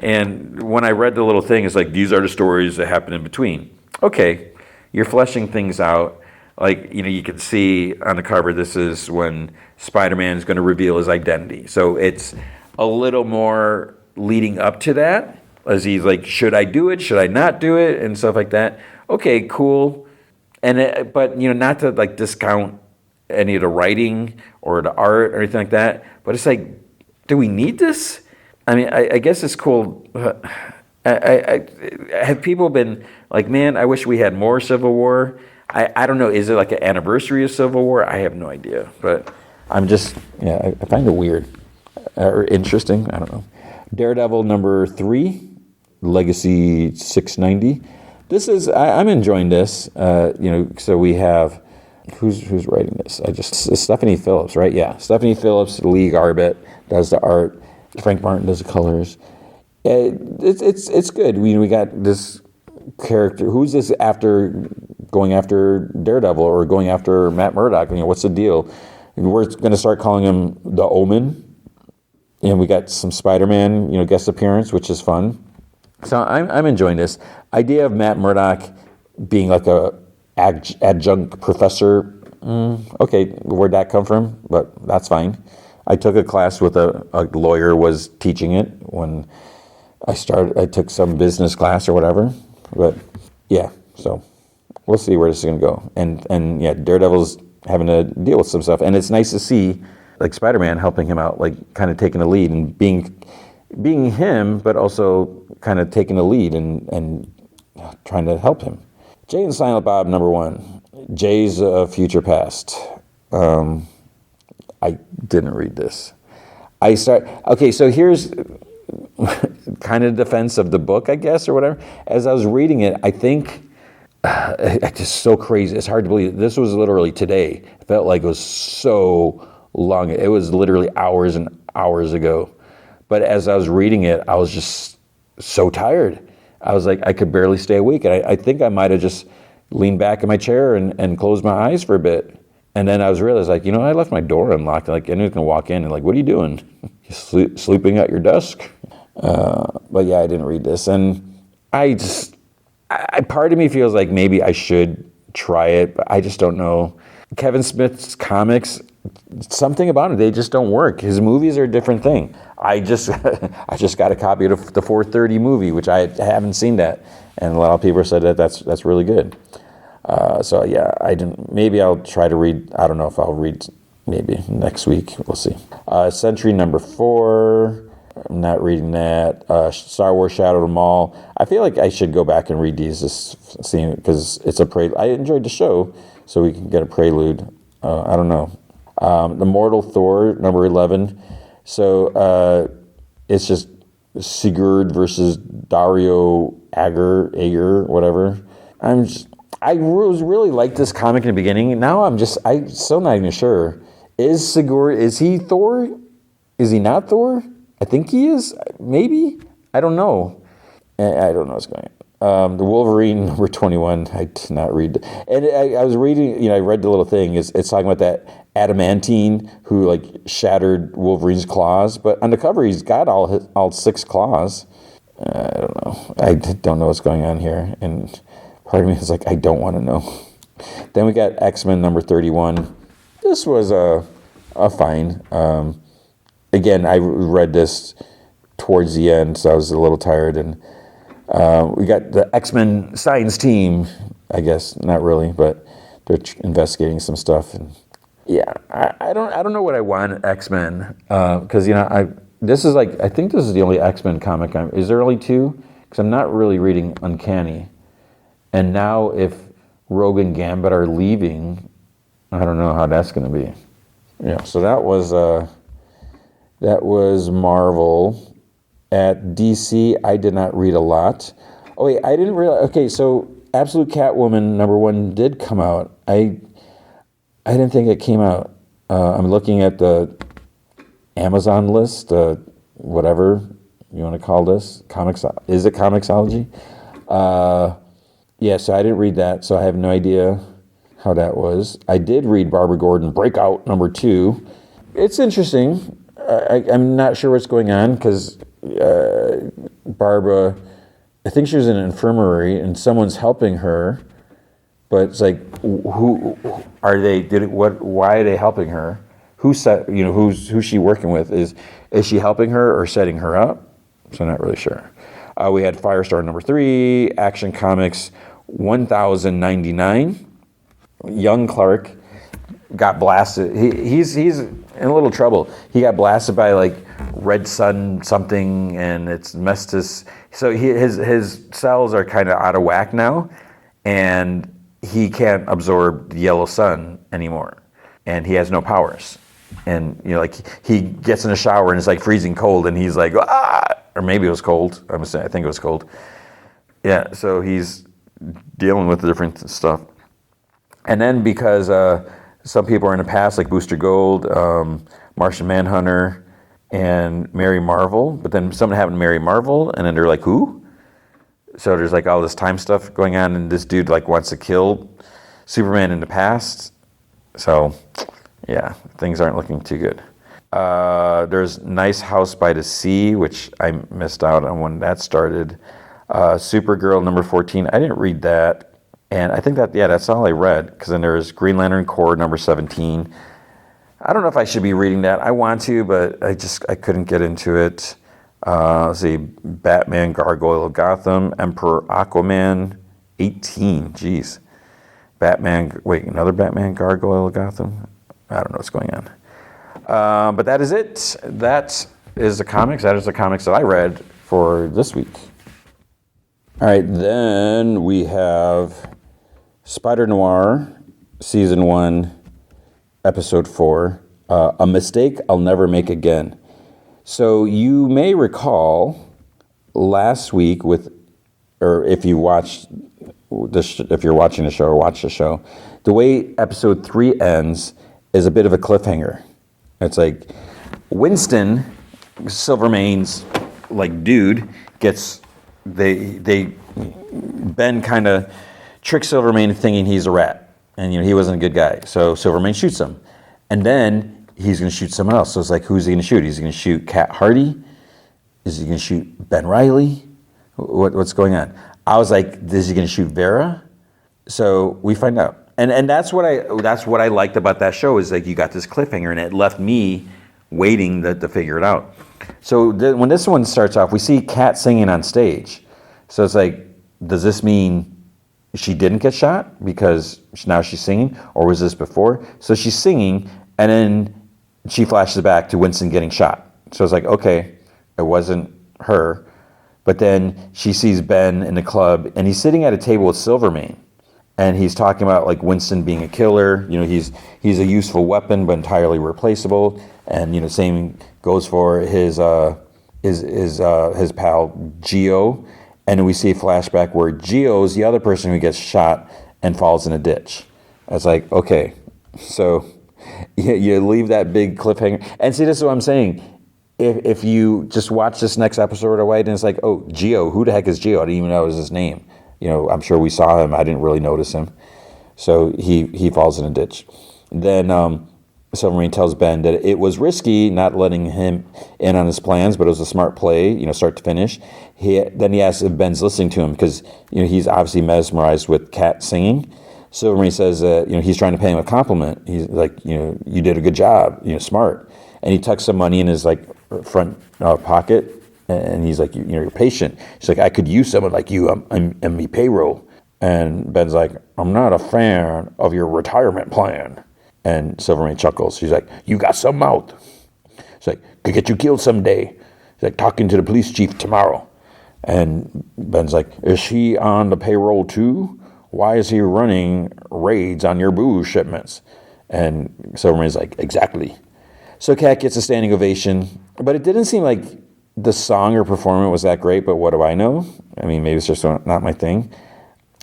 And when I read the little thing, it's like, these are the stories that happen in between. Okay, you're fleshing things out. Like, you can see on the cover, this is when Spider-Man is going to reveal his identity. So it's a little more leading up to that, as he's like, should I do it? Should I not do it? And stuff like that. Okay, cool. And but not to like discount any of the writing or the art or anything like that. But it's like, do we need this? I mean, I guess it's cool. Have people been like, man, I wish we had more Civil War? I don't know. Is it like an anniversary of Civil War? I have no idea. But I'm just, I find it weird or interesting. I don't know. Daredevil number 3. Legacy 690. This is I'm enjoying this. So we have who's writing this? It's Stephanie Phillips, right? Yeah, Stephanie Phillips, Lee Garbett does the art. Frank Martin does the colors. It's good. We got this character. Who's this going after Daredevil or going after Matt Murdock? What's the deal? We're going to start calling him the Omen. And we got some Spider-Man, guest appearance, which is fun. So I'm enjoying this idea of Matt Murdock being like a adjunct professor. Okay, where'd that come from? But that's fine. I took a class with a lawyer was teaching it when I took some business class or whatever. But yeah, so we'll see where this is going to go. And yeah, Daredevil's having to deal with some stuff, and it's nice to see like Spider-Man helping him out, like kind of taking the lead and being him, but also kind of taking the lead and trying to help him. Jay and Silent Bob, number 1. Jay's Future Past. I didn't read this. Okay, so here's kind of defense of the book, I guess, or whatever. As I was reading it, I think, it's just so crazy. It's hard to believe. This was literally today. It felt like it was so long. It was literally hours and hours ago. But as I was reading it, I was just so tired. I was like, I could barely stay awake. And I think I might have just leaned back in my chair and closed my eyes for a bit. And then I was realized, like, I left my door unlocked. Like, anyone's going to walk in and like, what are you doing? You sleeping at your desk? But yeah, I didn't read this. And part of me feels like maybe I should try it, but I just don't know. Kevin Smith's comics, something about it, they just don't work. His movies are a different thing. I just got a copy of the 4:30 movie, which I haven't seen that, and a lot of people said that's really good. So yeah, maybe I'll try to read. I don't know if I'll read. Maybe next week. We'll see. Century number 4. I'm not reading that. Star Wars Shadow of the Mall. I feel like I should go back and read these, because it's a prelude. I enjoyed the show, so we can get a prelude. I don't know. The Mortal Thor, number 11. So it's just Sigurd versus Dario Ager, whatever. I really liked this comic in the beginning. Now I'm still not even sure. Is he Thor? Is he not Thor? I think he is. Maybe. I don't know. I don't know what's going on. The Wolverine, number 21. I did not read. And I was reading, I read the little thing. It's talking about that adamantine who like shattered Wolverine's claws. But on the cover, he's got all 6 claws. I don't know. I don't know what's going on here. And part of me is like, I don't want to know. Then we got X-Men number 31. This was a fine. Again, I read this towards the end, so I was a little tired. And we got the X-Men science team, I guess, not really, but they're investigating some stuff. And yeah, I don't know what I want X-Men, because I think this is the only X-Men comic. Is there only 2? Because I'm not really reading Uncanny. And now if Rogue and Gambit are leaving, I don't know how that's going to be. Yeah, so that was Marvel. At DC, I did not read a lot. Oh wait, I didn't realize. Okay, so Absolute Catwoman number 1 did come out. I didn't think it came out. I'm looking at the Amazon list, whatever you want to call this. Is it Comixology? Yeah, so I didn't read that, so I have no idea how that was. I did read Barbara Gordon Breakout number 2. It's interesting. I'm not sure what's going on, because Barbara, I think she was in an infirmary and someone's helping her, but it's like, who are they? Why are they helping her? Who's she working with? Is she helping her or setting her up? So I'm not really sure. We had Firestar number 3, Action Comics 1099. Young Clark got blasted. He's in a little trouble. He got blasted by like red sun something, and it's messed so his cells are kind of out of whack now, and he can't absorb the yellow sun anymore, and he has no powers. And like he gets in a shower and it's like freezing cold, and he's like, or maybe it was cold. I think it was cold. Yeah, so he's dealing with the different stuff. And then because some people are in the past, like Booster Gold, Martian Manhunter, and Mary Marvel, but then something happened to Mary Marvel, and then they're like, who? So there's like all this time stuff going on, and this dude like wants to kill Superman in the past. So yeah, things aren't looking too good. There's Nice House by the Sea, which I missed out on when that started. Supergirl number 14, I didn't read that. And I think that's all I read, because then there's Green Lantern Corps number 17. I don't know if I should be reading that. I want to, but I couldn't get into it. Let's see, Batman Gargoyle of Gotham, Emperor Aquaman 18, jeez. Another Batman Gargoyle of Gotham? I don't know what's going on. But that is it. That is the comics. That is the comics that I read for this week. All right, then we have Spider-Noir, Season 1, Episode 4, A Mistake I'll Never Make Again. So you may recall last week or if you watched if you're watching the show or watch the show, the way Episode 3 ends is a bit of a cliffhanger. It's like Winston, Silvermane's dude, gets Ben kind of tricks Silvermane thinking he's a rat, and he wasn't a good guy. So Silvermane shoots him, and then he's going to shoot someone else. So it's like, who's he going to shoot? He's going to shoot Cat Hardy. Is he going to shoot Ben Reilly? What's going on? I was like, is he going to shoot Vera? So we find out, and that's what I liked about that show, is like you got this cliffhanger, and it left me waiting to figure it out. So when this one starts off, we see Kat singing on stage. So it's like, does this mean she didn't get shot because now she's singing, or was this before? So she's singing, and then she flashes back to Winston getting shot. So it's like, okay, it wasn't her. But then she sees Ben in the club, and he's sitting at a table with Silvermane, and he's talking about like Winston being a killer. He's a useful weapon, but entirely replaceable. And same goes for his pal Gio. And we see a flashback where Gio's the other person who gets shot and falls in a ditch. It's like, okay, so you leave that big cliffhanger. And see, this is what I'm saying. If you just watch this next episode or wait, and it's like, oh, Gio, who the heck is Gio? I didn't even know it was his name. I'm sure we saw him. I didn't really notice him. So he falls in a ditch. Then Silvermane tells Ben that it was risky not letting him in on his plans, but it was a smart play, start to finish. Then he asks if Ben's listening to him, because he's obviously mesmerized with Kat singing. Silvermane says that he's trying to pay him a compliment. He's like, you did a good job, smart. And he tucks some money in his front pocket, and he's like, you're patient. He's like, I could use someone like you. I'm me payroll. And Ben's like, I'm not a fan of your retirement plan. And Silvermane chuckles. He's like, you got some mouth. He's like, could get you killed someday. He's like, talking to the police chief tomorrow. And Ben's like, is he on the payroll too? Why is he running raids on your booze shipments? And Silvermane's like, exactly. So Kat gets a standing ovation, but it didn't seem like the song or performance was that great, but what do I know? I mean, maybe it's just not my thing.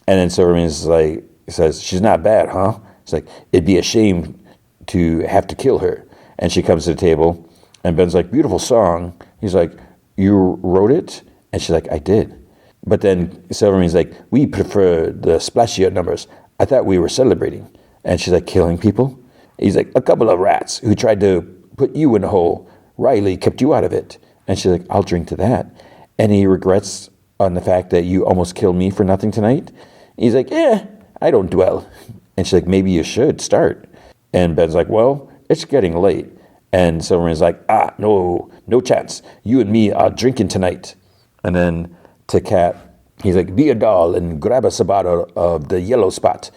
And then Silvermane's like, says, she's not bad, huh? It's like, it'd be a shame to have to kill her. And she comes to the table, and Ben's like, beautiful song. He's like, you wrote it? And she's like, I did. But then Silvermane's like, we prefer the splashier numbers. I thought we were celebrating. And she's like, killing people? He's like, a couple of rats who tried to put you in the hole. Riley kept you out of it. And she's like, I'll drink to that. And he regrets on the fact that you almost killed me for nothing tonight. He's like, I don't dwell. And she's like, maybe you should start. And Ben's like, well, it's getting late. And Silvermane's like, no chance. You and me are drinking tonight. And then to Kat, he's like, be a doll and grab us a bottle of the yellow spot.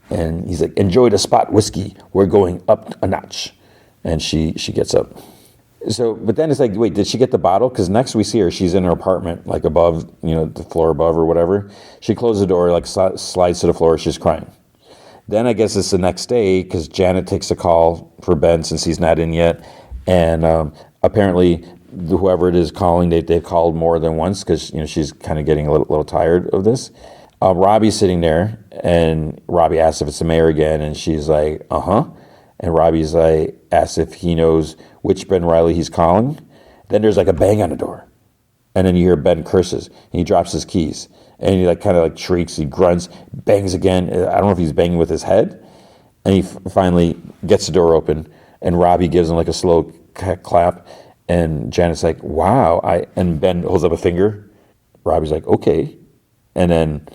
And he's like, enjoy the spot whiskey. We're going up a notch. And she gets up. So, but then it's like, wait, did she get the bottle? Because next we see her, she's in her apartment, like above, the floor above or whatever. She closes the door, like slides to the floor. She's crying. Then I guess it's the next day, because Janet takes a call for Ben since he's not in yet. And apparently whoever it is calling, they've called more than once, because she's kind of getting a little tired of this. Robbie's sitting there, and Robbie asks if it's the mayor again, and she's like, uh-huh. And Robbie's like, asks if he knows which Ben Reilly he's calling. Then there's like a bang on the door. And then you hear Ben curses, and he drops his keys. And he kind of shrieks, he grunts, bangs again. I don't know if he's banging with his head. And he finally gets the door open, and Robbie gives him a slow clap. And Janet's like, wow. And Ben holds up a finger. Robbie's like, okay. And then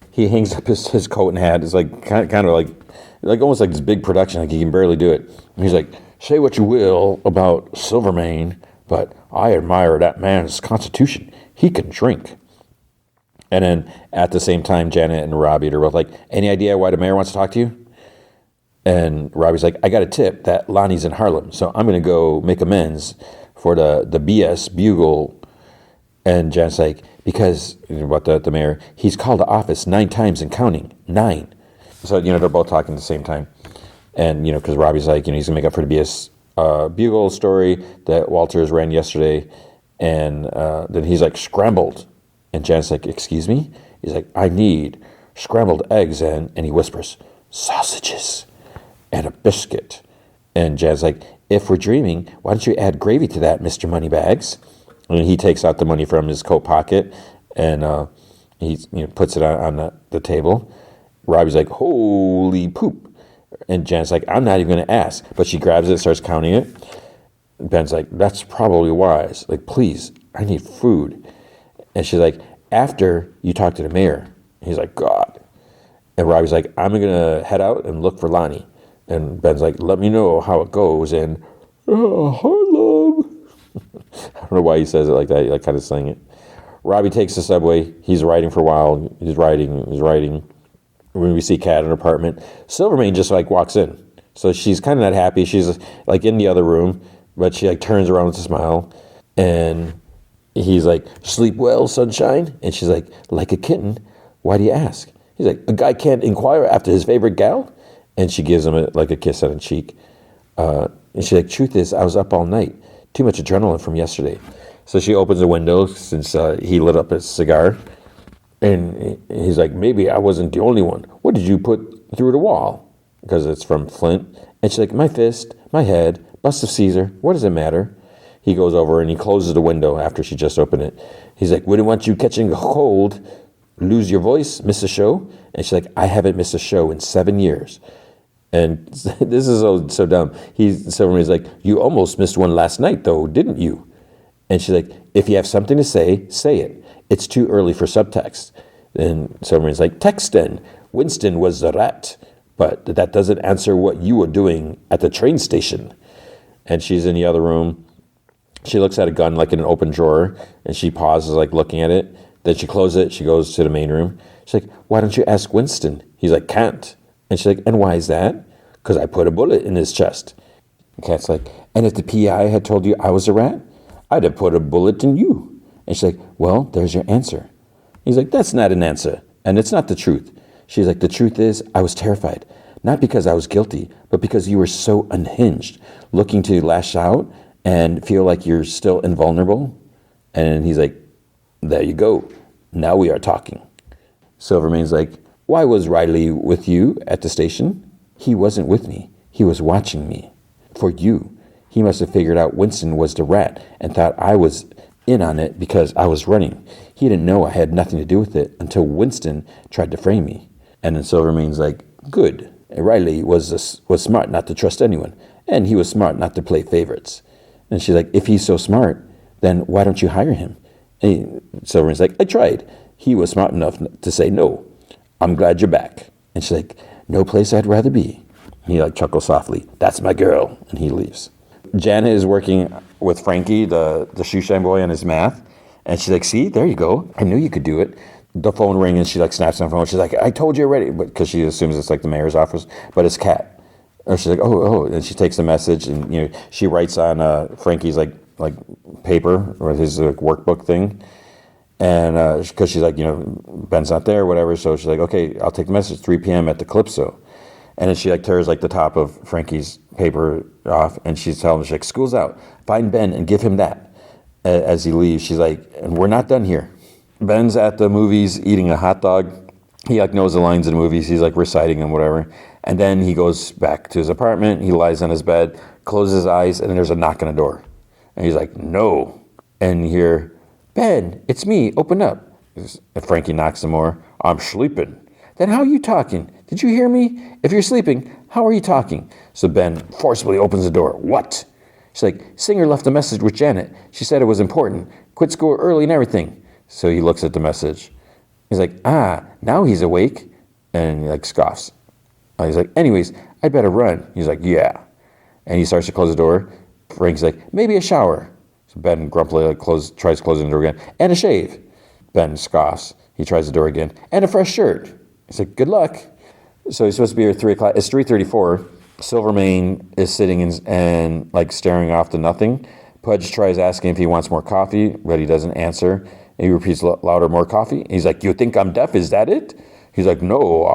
he hangs up his coat and hat. It's kind of almost like this big production, he can barely do it. And he's like, say what you will about Silvermane, but I admire that man's constitution. He can drink. And then at the same time, Janet and Robbie are both like, any idea why the mayor wants to talk to you? And Robbie's like, I got a tip that Lonnie's in Harlem, so I'm going to go make amends for the BS Bugle. And Janet's like, because, about the mayor, he's called the office 9 times and counting. 9. So, they're both talking at the same time. And, because Robbie's like, he's going to make up for the BS Bugle story that Walters ran yesterday. And then he's like, scrambled. And Janet's like, excuse me? He's like, I need scrambled eggs and he whispers, sausages and a biscuit. And Janet's like, if we're dreaming, why don't you add gravy to that, Mr. Moneybags? And he takes out the money from his coat pocket and he puts it on the table. Robbie's like, holy poop. And Janet's like, I'm not even going to ask. But she grabs it, starts counting it. Ben's like, that's probably wise. Like, please, I need food. And she's like, after you talk to the mayor. He's like, God. And Robbie's like, I'm going to head out and look for Lonnie. And Ben's like, let me know how it goes. And, Harlem. I don't know why he says it like that. He like kind of saying it. Robbie takes the subway. He's riding for a while. He's riding. When we see Kat in her apartment, Silvermane just like walks in. So she's kind of not happy. She's like in the other room, but she like turns around with a smile. And he's like, sleep well, sunshine? And she's like a kitten. Why do you ask? He's like, a guy can't inquire after his favorite gal? And she gives him a kiss on the cheek. And she's like, truth is, I was up all night. Too much adrenaline from yesterday. So she opens the window since he lit up his cigar. And he's like, maybe I wasn't the only one. What did you put through the wall? Because it's from Flint. And she's like, my fist, my head, bust of Caesar. What does it matter? He goes over and he closes the window after she just opened it. He's like, wouldn't want you catching a cold, lose your voice, miss a show? And she's like, I haven't missed a show in 7 years. And this is so dumb. Silvermane's like, you almost missed one last night, though, didn't you? And she's like, if you have something to say, say it. It's too early for subtext. And Silvermane's like, text then. Winston was the rat. But that doesn't answer what you were doing at the train station. And she's in the other room. She looks at a gun like in an open drawer. And she pauses like looking at it. Then she closes it. She goes to the main room. She's like, why don't you ask Winston? He's like, can't. And she's like, and why is that? Because I put a bullet in his chest. And Kat's like, and if the PI had told you I was a rat, I'd have put a bullet in you. And she's like, well, there's your answer. He's like, that's not an answer. And it's not the truth. She's like, the truth is, I was terrified. Not because I was guilty, but because you were so unhinged, looking to lash out and feel like you're still invulnerable. And he's like, there you go. Now we are talking. Silvermane's like, why was Riley with you at the station? He wasn't with me. He was watching me. For you. He must have figured out Winston was the rat and thought I was in on it because I was running. He didn't know I had nothing to do with it until Winston tried to frame me. And then Silvermane's like, good. Riley was smart not to trust anyone, and he was smart not to play favorites. And she's like, if he's so smart, then why don't you hire him? And Silvermane's like, I tried. He was smart enough to say no. I'm glad you're back. And she's like, no place I'd rather be. And he like chuckles softly. That's my girl. And he leaves. Janet is working with Frankie, the shoe shine boy, on his math. And she's like, see, there you go. I knew you could do it. The phone rings and she like snaps on the phone. She's like, I told you already. Because she assumes it's like the mayor's office. But it's Kat. Or she's like, oh. And she takes the message and, she writes on Frankie's like paper or his workbook thing. And because she's like, Ben's not there, whatever. So she's like, okay, I'll take the message, 3 p.m. at the Calypso. And then she like tears like the top of Frankie's paper off. And she's telling him, she's like, school's out. Find Ben and give him that. As he leaves, she's like, and we're not done here. Ben's at the movies eating a hot dog. He like knows the lines of the movies. He's like reciting them, whatever. And then he goes back to his apartment. He lies on his bed, closes his eyes, and then there's a knock on the door. And he's like, no. And you hear, Ben, it's me. Open up. And Frankie knocks some more. I'm sleeping. Then how are you talking? Did you hear me? If you're sleeping, how are you talking? So Ben forcibly opens the door. What? She's like, Singer left a message with Janet. She said it was important. Quit school early and everything. So he looks at the message. He's like, now he's awake. And he like scoffs. He's like, anyways, I better run. He's like, yeah. And he starts to close the door. Frank's like, maybe a shower. So Ben grumpily tries closing the door again. And a shave. Ben scoffs. He tries the door again. And a fresh shirt. He's like, good luck. So he's supposed to be here at 3 o'clock. It's 3:34. Silvermane is sitting and like staring off to nothing. Pudge tries asking if he wants more coffee, but he doesn't answer. And he repeats louder, more coffee. He's like, you think I'm deaf? Is that it? He's like, no,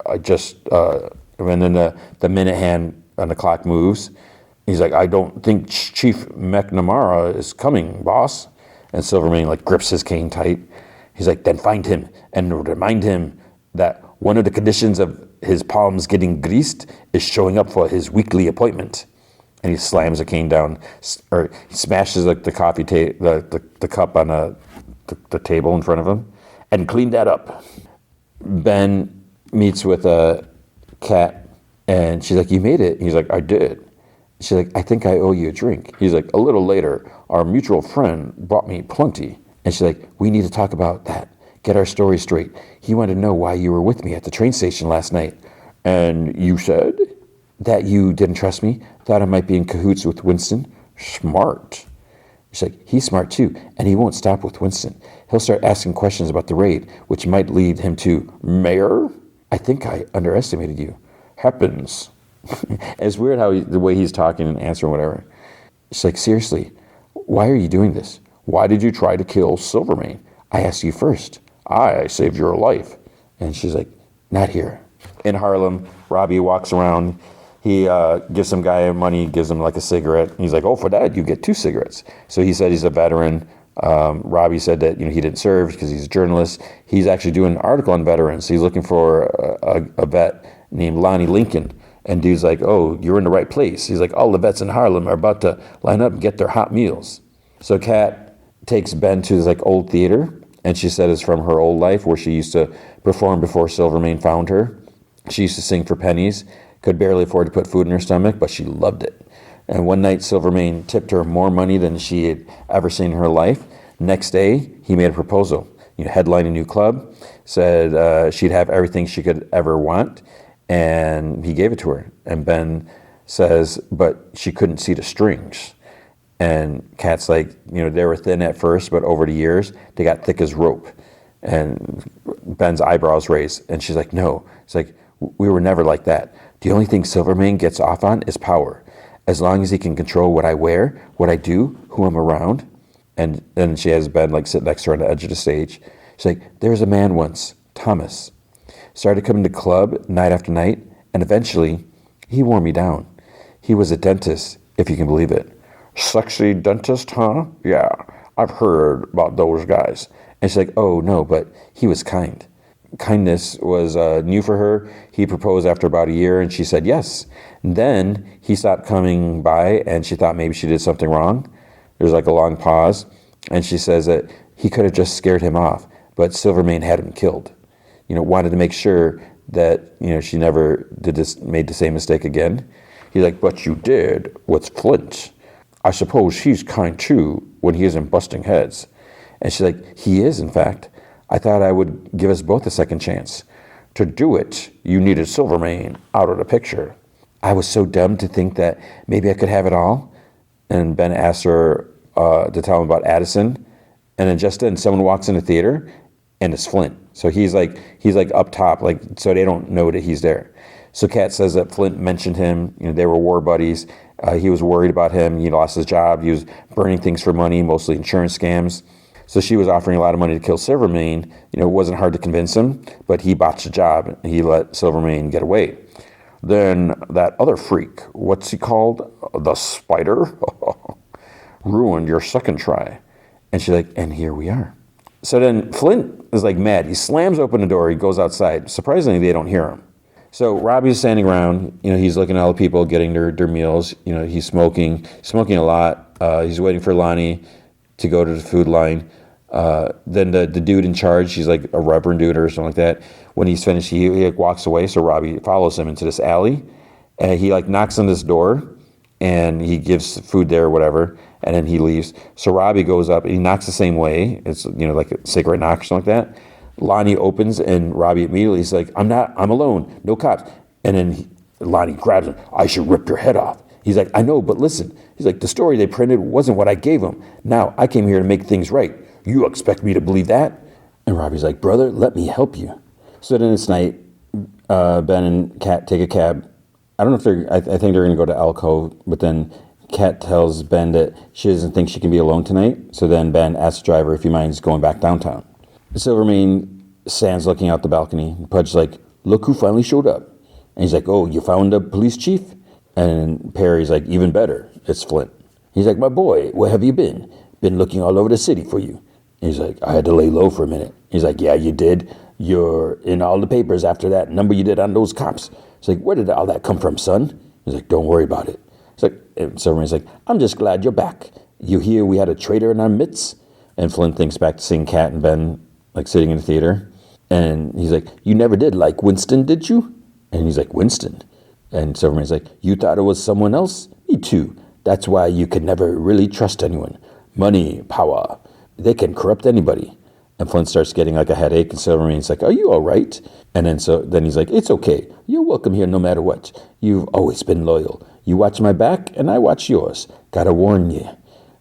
I just, and then the minute hand on the clock moves. He's like, I don't think Chief McNamara is coming, boss. And Silvermane like grips his cane tight. He's like, then find him and remind him that one of the conditions of his palms getting greased is showing up for his weekly appointment. And he slams the cane down, or he smashes like the coffee the cup on the table in front of him, and clean that up. Ben meets with a Kat, and she's like, you made it? He's like, I did. She's like, I think I owe you a drink. He's like, a little later, our mutual friend brought me plenty. And she's like, we need to talk about that. Get our story straight. He wanted to know why you were with me at the train station last night. And you said that you didn't trust me, thought I might be in cahoots with Winston. Smart. She's like, he's smart too, and he won't stop with Winston. He'll start asking questions about the raid, which might lead him to, Mayor? I think I underestimated you. Happens. It's weird how the way he's talking and answering whatever. She's like, seriously, why are you doing this? Why did you try to kill Silvermane? I asked you first. I saved your life. And she's like, not here. In Harlem, Robbie walks around. He gives some guy money, gives him like a cigarette. He's like, oh, for that, you get 2 cigarettes. So he said he's a veteran. Robbie said that he didn't serve because he's a journalist. He's actually doing an article on veterans. He's looking for a vet named Lonnie Lincoln. And dude's like, oh, you're in the right place. He's like, all the vets in Harlem are about to line up and get their hot meals. So Kat takes Ben to this like old theater, and she said it's from her old life where she used to perform before Silvermane found her. She used to sing for pennies, could barely afford to put food in her stomach, but she loved it. And one night Silvermane tipped her more money than she had ever seen in her life. Next day, he made a proposal. Headlined a new club, said she'd have everything she could ever want, and he gave it to her. And Ben says, but she couldn't see the strings. And Kat's like, they were thin at first, but over the years, they got thick as rope. And Ben's eyebrows raised. And she's like, no. It's like, we were never like that. The only thing Silvermane gets off on is power. As long as he can control what I wear, what I do, who I'm around. And then she has Ben like sit next to her on the edge of the stage. She's like, there was a man once, Thomas. Started coming to club night after night, and eventually, he wore me down. He was a dentist, if you can believe it. Sexy dentist, huh? Yeah, I've heard about those guys. And she's like, oh, no, but he was kind. Kindness was new for her. He proposed after about a year, and she said yes. And then he stopped coming by, and she thought maybe she did something wrong. There's like a long pause, and she says that he could have just scared him off, but Silvermane had him killed. Wanted to make sure that, she never made the same mistake again. He's like, but you did with Flint. I suppose he's kind too when he isn't busting heads. And she's like, he is, in fact. I thought I would give us both a second chance. To do it, you needed Silvermane out of the picture. I was so dumb to think that maybe I could have it all. And Ben asked her to tell him about Addison. And then just then, someone walks in the theater, and it's Flint. So he's like up top, like so they don't know that he's there. So Kat says that Flint mentioned him. They were war buddies. He was worried about him. He lost his job. He was burning things for money, mostly insurance scams. So she was offering a lot of money to kill Silvermane. It wasn't hard to convince him, but he botched the job. He let Silvermane get away. Then that other freak, what's he called? The Spider? Ruined your second try. And she's like, and here we are. So then Flint is like mad. He slams open the door. He goes outside. Surprisingly, they don't hear him. So Robbie's standing around. He's looking at all the people getting their meals. He's smoking a lot. He's waiting for Lonnie to go to the food line. Then the dude in charge, he's like a reverend dude or something like that. When he's finished, he like walks away. So Robbie follows him into this alley. And he like knocks on this door. And he gives food there or whatever, and then he leaves. So Robbie goes up, and he knocks the same way. It's, like a cigarette knock or something like that. Lonnie opens, and Robbie immediately is like, I'm alone, no cops. And then Lonnie grabs him, I should rip your head off. He's like, I know, but listen. He's like, the story they printed wasn't what I gave them. Now, I came here to make things right. You expect me to believe that? And Robbie's like, brother, let me help you. So then it's night. Ben and Kat take a cab. I don't know if I think they're going to go to Alcove, but then Kat tells Ben that she doesn't think she can be alone tonight. So then Ben asks the driver if he minds going back downtown. Silvermane Sand's looking out the balcony. Pudge's like, look who finally showed up. And he's like, oh, you found the police chief? And Perry's like, even better, it's Flint. He's like, my boy, where have you been? Been looking all over the city for you. He's like, I had to lay low for a minute. He's like, yeah, you did. You're in all the papers after that number you did on those cops. He's like, where did all that come from, son? He's like, don't worry about it. He's like, and Silverman's like, I'm just glad you're back. You hear we had a traitor in our midst? And Flint thinks back to seeing Kat and Ben like sitting in the theater. And he's like, you never did like Winston, did you? And he's like, Winston? And Silverman's like, you thought it was someone else? Me too. That's why you could never really trust anyone. Money, power, they can corrupt anybody. And Flint starts getting like a headache, and Silverman's like, are you all right? And then he's like, it's okay. You're welcome here no matter what. You've always been loyal. You watch my back, and I watch yours. Gotta warn you.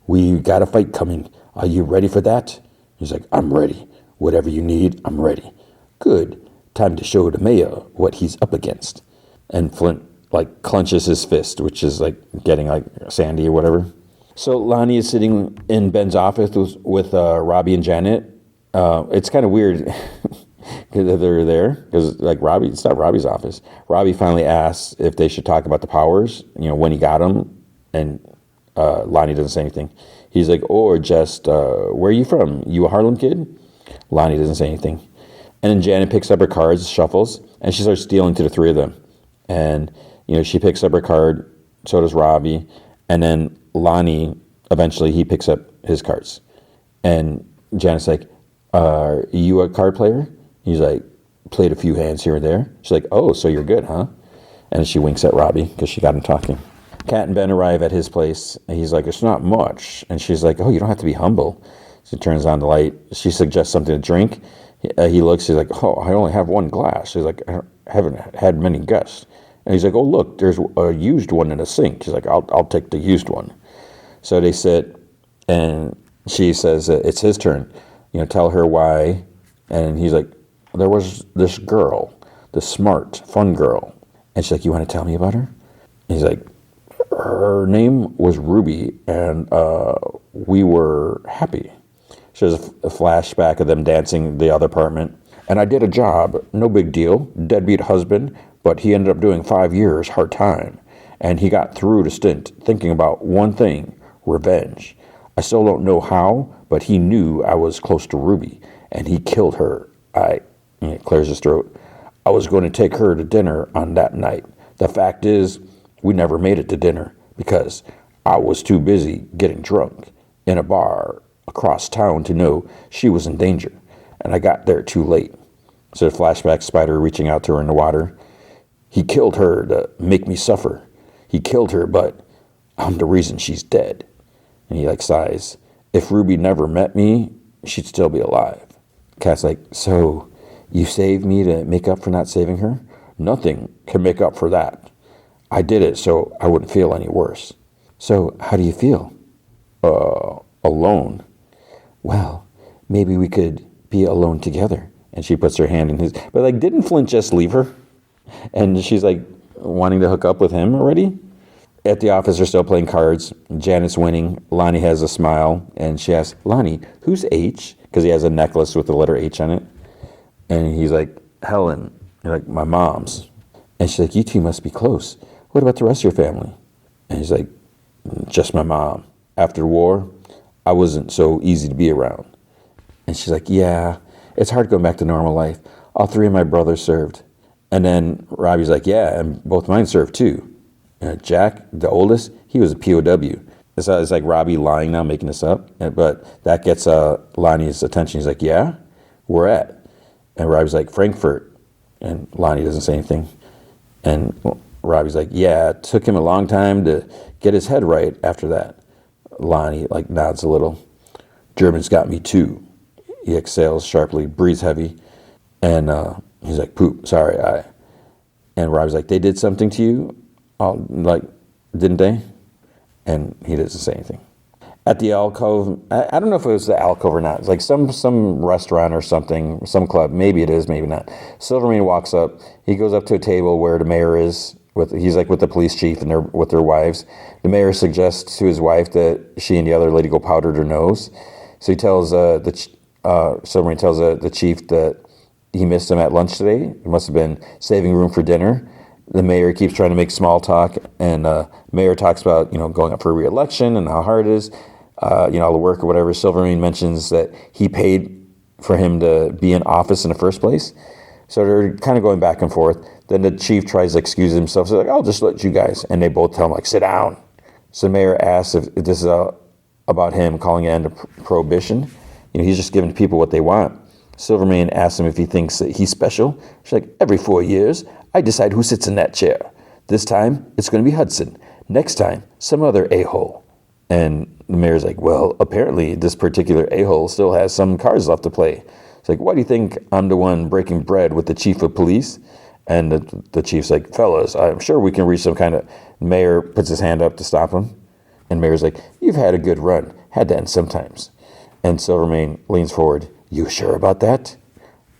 We got a fight coming. Are you ready for that? He's like, I'm ready. Whatever you need, I'm ready. Good. Time to show the mayor what he's up against. And Flint like clenches his fist, which is like getting like Sandy or whatever. So Lonnie is sitting in Ben's office with Robbie and Janet. It's kind of weird because they're there because like Robbie, it's not Robbie's office. Robbie finally asks if they should talk about the powers, when he got them, and Lonnie doesn't say anything. He's like, or just, where are you from? You a Harlem kid? Lonnie doesn't say anything. And then Janet picks up her cards, shuffles, and she starts dealing to the three of them. And, she picks up her card, so does Robbie. And then Lonnie, eventually, he picks up his cards. And Janet's like, are you a card player? He's like, played a few hands here and there. She's like, oh, so you're good, huh? And she winks at Robbie because she got him talking. Kat and Ben arrive at his place. And he's like, it's not much. And she's like, oh, you don't have to be humble. She turns on the light. She suggests something to drink. He looks, he's like, oh, I only have one glass. She's like, I haven't had many guests. And he's like, oh, look, there's a used one in a sink. She's like, I'll take the used one. So they sit, and she says, it's his turn. Tell her why. And he's like, there was this girl, this smart, fun girl. And she's like, you want to tell me about her? And he's like, her name was Ruby, and we were happy. She has a flashback of them dancing in the other apartment. And I did a job, no big deal, deadbeat husband, but he ended up doing 5 years, hard time. And he got through the stint thinking about one thing, revenge. I still don't know how, but he knew I was close to Ruby, and he killed her. He clears his throat. I was going to take her to dinner on that night. The fact is, we never made it to dinner because I was too busy getting drunk in a bar across town to know she was in danger, and I got there too late. So the flashback, Spider reaching out to her in the water. He killed her to make me suffer. He killed her, but I'm the reason she's dead. And he sighs. If Ruby never met me, she'd still be alive. Kat's like, so you saved me to make up for not saving her? Nothing can make up for that. I did it so I wouldn't feel any worse. So how do you feel? Alone. Well, maybe we could be alone together. And she puts her hand in his. But didn't Flint just leave her? And she's wanting to hook up with him already? At the office, they're still playing cards. Janet's winning. Lonnie has a smile. And she asks, Lonnie, who's H? Because he has a necklace with the letter H on it. And he's like, Helen. You're like, my mom's. And she's like, you two must be close. What about the rest of your family? And he's like, just my mom. After the war, I wasn't so easy to be around. And she's like, yeah, it's hard going back to normal life. All three of my brothers served. And then Robbie's like, yeah, and both mine served too. Jack, the oldest, he was a POW. It's like Robbie lying now, making this up. But that gets Lonnie's attention. He's like, yeah, where at? And Robbie's like, Frankfurt. And Lonnie doesn't say anything. And Robbie's like, yeah, it took him a long time to get his head right after that. Lonnie nods a little. Germans got me too. He exhales sharply, breathes heavy. And he's like, poop, sorry, And Robbie's like, they did something to you? Didn't they? And he doesn't say anything. At the alcove, I don't know if it was the alcove or not. It's some restaurant or something, some club. Maybe it is, maybe not. Silvermane walks up. He goes up to a table where the mayor is. He's with the police chief and with their wives. The mayor suggests to his wife that she and the other lady go powder their nose. So he tells Silvermane tells the chief that he missed him at lunch today. He must have been saving room for dinner. The mayor keeps trying to make small talk, and mayor talks about, going up for re-election and how hard it is, all the work or whatever. Silvermane mentions that he paid for him to be in office in the first place. So they're kind of going back and forth. Then the chief tries to excuse himself. So like, I'll just let you guys. And they both tell him, like, sit down. So the mayor asks if this is about him calling an end to prohibition. He's just giving people what they want. Silvermane asks him if he thinks that he's special. She's like, every 4 years, I decide who sits in that chair. This time, it's going to be Hudson. Next time, some other a-hole. And the mayor's like, well, apparently this particular a-hole still has some cards left to play. It's like, why do you think I'm the one breaking bread with the chief of police? And the chief's like, fellas, I'm sure we can reach some kind of... Mayor puts his hand up to stop him. And mayor's like, you've had a good run. Had to end sometimes. And Silvermane leans forward. You sure about that?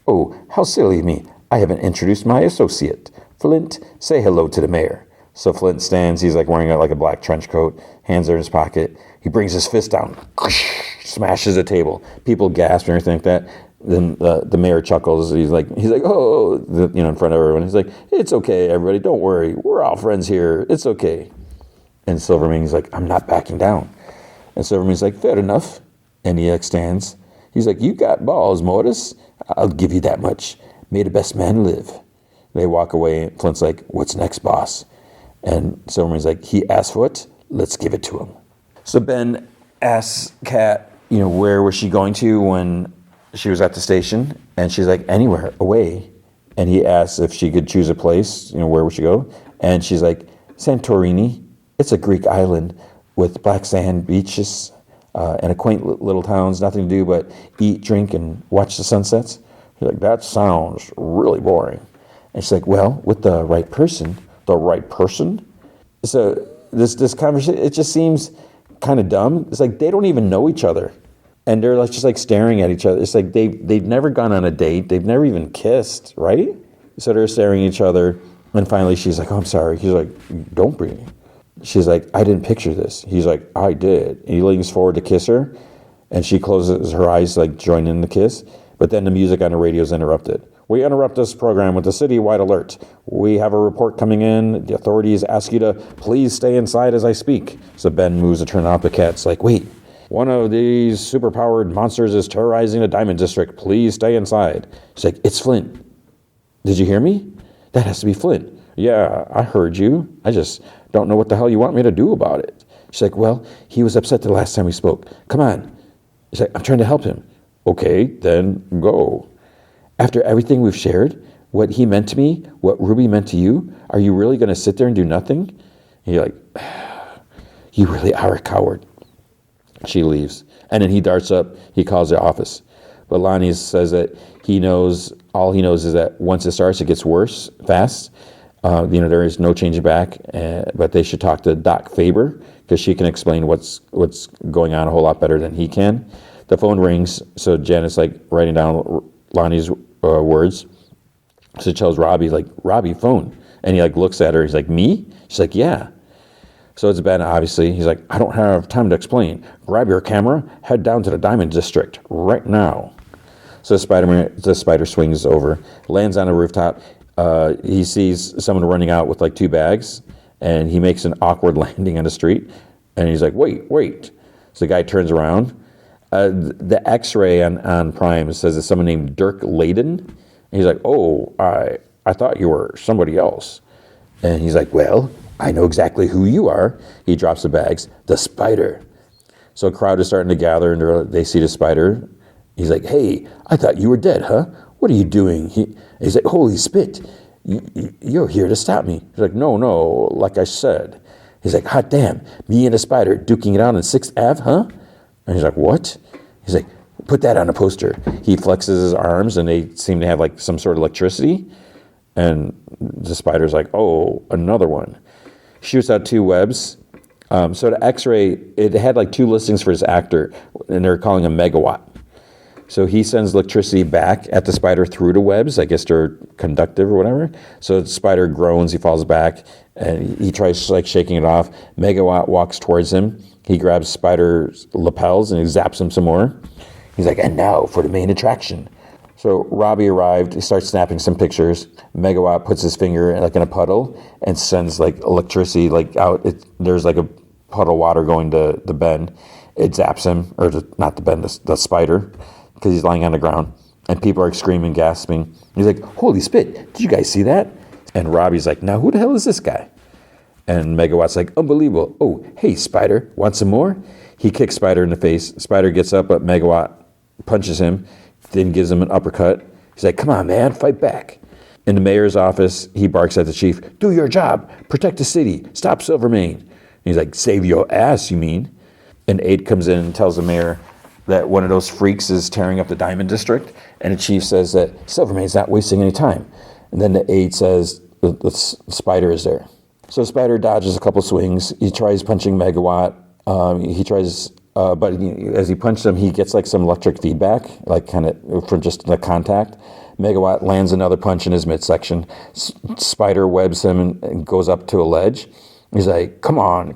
Oh, how silly of me. I haven't introduced my associate. Flint, say hello to the mayor. So Flint stands. He's like wearing a black trench coat. Hands are in his pocket. He brings his fist down. Smashes the table. People gasp and everything like that. Then the mayor chuckles. He's like, oh, in front of everyone. He's like, it's okay, everybody. Don't worry. We're all friends here. It's okay. And Silvermane's like, I'm not backing down. And Silvermane's like, fair enough. And he stands. He's like, you got balls, Mortis. I'll give you that much. May the best man live. They walk away. Flint's like, what's next, boss? And Silvermane's like, he asked for it. Let's give it to him. So Ben asks Kat, where was she going to when she was at the station? And she's like, anywhere, away. And he asks if she could choose a place, where would she go? And she's like, Santorini. It's a Greek island with black sand beaches and quaint little towns, nothing to do but eat, drink, and watch the sunsets. He's like, that sounds really boring. And she's like, well, with the right person. So this conversation, it just seems kind of dumb. It's like they don't even know each other. And they're just staring at each other. It's like they've never gone on a date. They've never even kissed, right? So they're staring at each other. And finally she's like, oh, I'm sorry. He's like, don't be. She's like, I didn't picture this. He's like, I did. And he leans forward to kiss her. And she closes her eyes, join in the kiss. But then the music on the radio is interrupted. We interrupt this program with a city-wide alert. We have a report coming in. The authorities ask you to please stay inside as I speak. So Ben moves to turn off the cat. It's like, wait, one of these superpowered monsters is terrorizing the Diamond District. Please stay inside. She's like, it's Flint. Did you hear me? That has to be Flint. Yeah, I heard you. I just don't know what the hell you want me to do about it. She's like, well, he was upset the last time we spoke. Come on. She's like, I'm trying to help him. Okay, then go. After everything we've shared, what he meant to me, what Ruby meant to you, are you really going to sit there and do nothing? And you're like, you really are a coward. She leaves. And then he darts up. He calls the office. But Lonnie says that all he knows is that once it starts, it gets worse fast. There is no changing back. But they should talk to Doc Faber because she can explain what's going on a whole lot better than he can. The phone rings. So Janet's writing down Lonnie's words. So she tells Robbie, Robbie, phone. And he looks at her. He's like, me? She's like, yeah. So it's Ben, obviously. He's like, I don't have time to explain. Grab your camera, head down to the Diamond District right now. So the spider swings over, lands on a rooftop. He sees someone running out with 2 bags, and he makes an awkward landing on the street. And he's like, wait. So the guy turns around. The X-ray on Prime says it's someone named Dirk Layden. And he's like, oh, I thought you were somebody else. And he's like, well, I know exactly who you are. He drops the bags. The spider. So a crowd is starting to gather, and they see the spider. He's like, hey, I thought you were dead, huh? What are you doing? He's like, holy spit. You're here to stop me. He's like, no, like I said. He's like, hot damn, me and a spider duking it out on 6th Ave, huh? And he's like, what? He's like, put that on a poster. He flexes his arms, and they seem to have some sort of electricity. And the spider's like, oh, another one. Shoots out 2 webs. So the X-ray, it had 2 listings for his actor, and they're calling him megawatt. So he sends electricity back at the spider through the webs. I guess they're conductive or whatever. So the spider groans, he falls back, and he tries shaking it off. Megawatt walks towards him. He grabs Spider's lapels and he zaps him some more. He's like, and now for the main attraction. So Robbie arrived. He starts snapping some pictures. Megawatt puts his finger like in a puddle and sends like electricity like out. There's like a puddle of water going to the Ben. It zaps him, or not the Ben, the spider, because he's lying on the ground. And people are screaming, gasping. He's like, "Holy spit! Did you guys see that?" And Robbie's like, "Now who the hell is this guy?" And Megawatt's like, "Unbelievable! Oh, hey Spider, want some more?" He kicks Spider in the face. Spider gets up, but Megawatt punches him. Then gives him an uppercut. He's like, "Come on, man, fight back." In the mayor's office, he barks at the chief, "Do your job. Protect the city. Stop Silvermane." And he's like, "Save your ass, you mean?" An aide comes in and tells the mayor that one of those freaks is tearing up the Diamond District. And the chief says that Silvermane's not wasting any time. And then the aide says the spider is there. So Spider dodges a couple swings. He tries punching Megawatt. But as he punches him, he gets like some electric feedback, like kind of from just the contact. Megawatt lands another punch in his midsection. Spider webs him and goes up to a ledge. He's like, "Come on,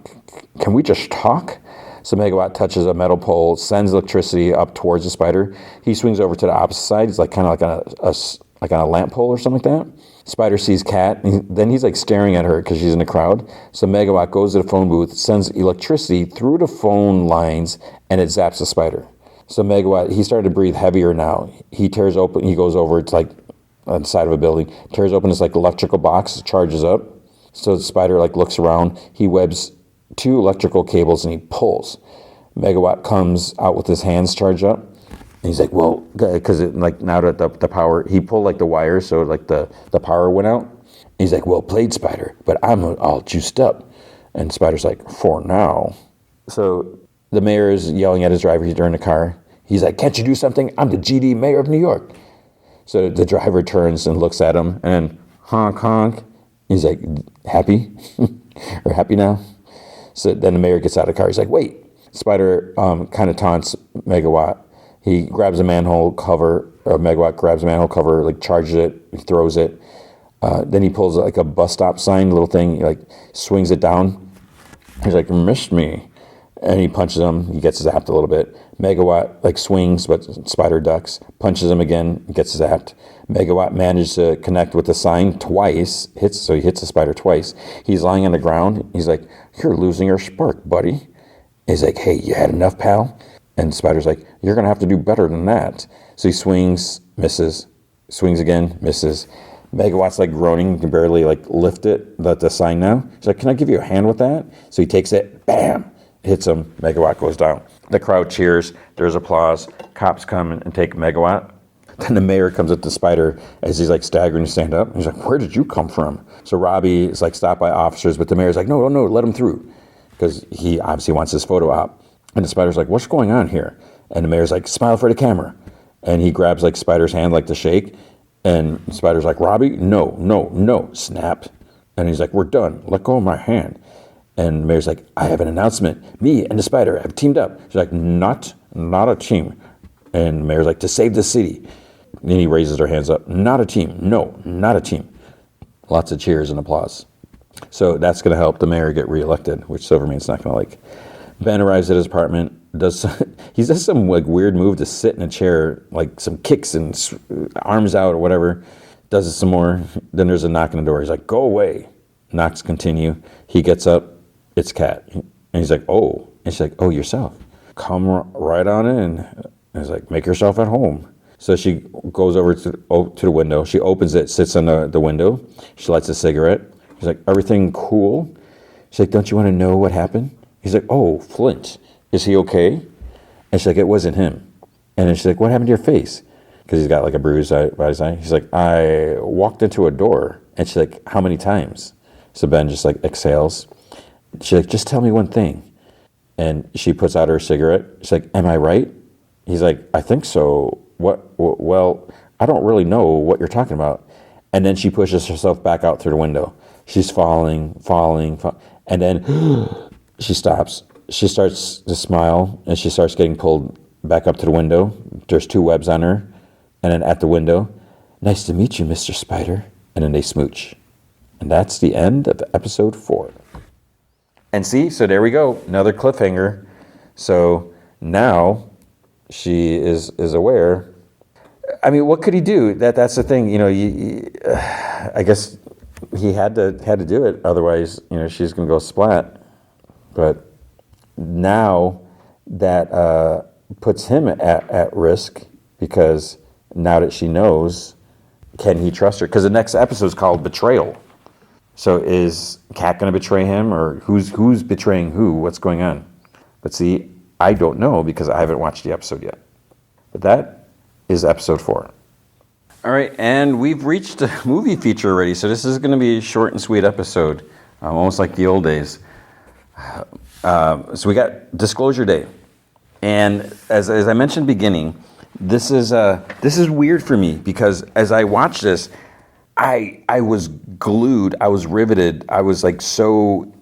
can we just talk?" So Megawatt touches a metal pole, sends electricity up towards the spider. He swings over to the opposite side. He's like kind of like on a lamp pole or something like that. Spider sees Cat, and then he's like staring at her because she's in the crowd. So Megawatt goes to the phone booth, sends electricity through the phone lines, and it zaps the spider. So Megawatt, he started to breathe heavier now. He tears open, he goes over to like on the side of a building, tears open this like electrical box, charges up. So the spider like looks around, he webs 2 electrical cables and he pulls. Megawatt comes out with his hands charged up. And he's like, "Well," because like now that the power, he pulled like the wire, so like the power went out. And he's like, "Well played, Spider, but I'm all juiced up." And Spider's like, "For now." So the mayor is yelling at his driver during the car. He's like, "Can't you do something? I'm the GD mayor of New York." So the driver turns and looks at him and honk, honk. He's like, "Happy?" Or "Happy now?" So then the mayor gets out of the car. He's like, "Wait." Spider kind of taunts Megawatt. He grabs a manhole cover, Megawatt grabs a manhole cover, like charges it, he throws it. Then he pulls like a bus stop sign, little thing, like swings it down. He's like, "Missed me." And he punches him, he gets zapped a little bit. Megawatt like swings, but Spider ducks, punches him again, gets zapped. Megawatt manages to connect with the sign twice, so he hits the spider twice. He's lying on the ground. He's like, "You're losing your spark, buddy." He's like, "Hey, you had enough, pal?" And Spider's like, "You're going to have to do better than that." So he swings, misses, swings again, misses. Megawatt's like groaning, can barely like lift it, the sign now. He's like, "Can I give you a hand with that?" So he takes it, bam, hits him. Megawatt goes down. The crowd cheers. There's applause. Cops come and take Megawatt. Then the mayor comes up to Spider as he's like staggering to stand up. He's like, "Where did you come from?" So Robbie is like stopped by officers, but the mayor's like, no, let him through. Because he obviously wants his photo op. And the Spider's like, "What's going on here?" And the mayor's like, "Smile for the camera." And he grabs like Spider's hand like to shake. And Spider's like, "Robbie, no, snap." And he's like, "We're done. Let go of my hand." And the mayor's like, "I have an announcement. Me and the Spider have teamed up." She's like, not a team. And the mayor's like, "To save the city." And he raises her hands up. "Not a team. No, not a team." Lots of cheers and applause. So that's going to help the mayor get reelected, which Silvermane's not going to like. Ben arrives at his apartment. He does some like weird move to sit in a chair, like some kicks and arms out or whatever. Does it some more. Then there's a knock on the door. He's like, "Go away." Knocks continue. He gets up. It's Cat. And he's like, "Oh." And she's like, "Oh, yourself. Come right on in." And he's like, "Make yourself at home." So she goes over to the window. She opens it, sits on the window. She lights a cigarette. She's like, "Everything cool?" She's like, "Don't you want to know what happened?" He's like, "Oh, Flint, is he okay?" And she's like, "It wasn't him." And then she's like, "What happened to your face?" Because he's got like a bruise by his eye. He's like, "I walked into a door." And she's like, "How many times?" So Ben just like exhales. She's like, "Just tell me one thing." And she puts out her cigarette. She's like, "Am I right?" He's like, "I think so." "What? Well, I don't really know what you're talking about." And then she pushes herself back out through the window. She's falling. And then she stops. She starts to smile, and she starts getting pulled back up to the window. There's 2 webs on her. And then at the window, "Nice to meet you, Mr. Spider." And then they smooch. And that's the end of episode 4. And see, so there we go. Another cliffhanger. So now she is aware. I mean, what could he do? That's the thing. I guess he had to do it. Otherwise, she's going to go splat. But now that puts him at risk, because now that she knows, can he trust her? Because the next episode is called Betrayal. So is Kat going to betray him, or who's betraying who? What's going on? But see, I don't know because I haven't watched the episode yet. But that is episode 4. All right, and we've reached a movie feature already, so this is going to be a short and sweet episode, almost like the old days. So we got Disclosure Day, and as I mentioned beginning, this is weird for me because as I watched this, I was glued, I was riveted, I was like so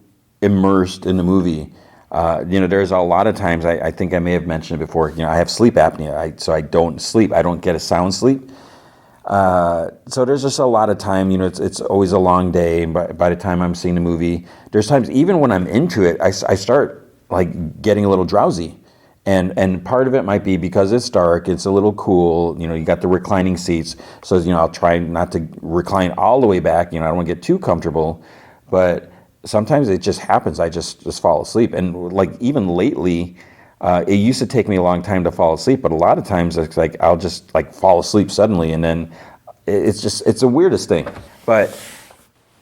immersed in the movie. There's a lot of times, I think I may have mentioned it before, I have sleep apnea, so I don't sleep, I don't get a sound sleep. So there's just a lot of time, it's always a long day, and by the time I'm seeing the movie, there's times, even when I'm into it, I start like getting a little drowsy. And part of it might be because it's dark, it's a little cool, you got the reclining seats, so I'll try not to recline all the way back, I don't want to get too comfortable, but sometimes it just happens, I just fall asleep. And like even lately, it used to take me a long time to fall asleep, but a lot of times it's like I'll just like fall asleep suddenly, and then it's the weirdest thing.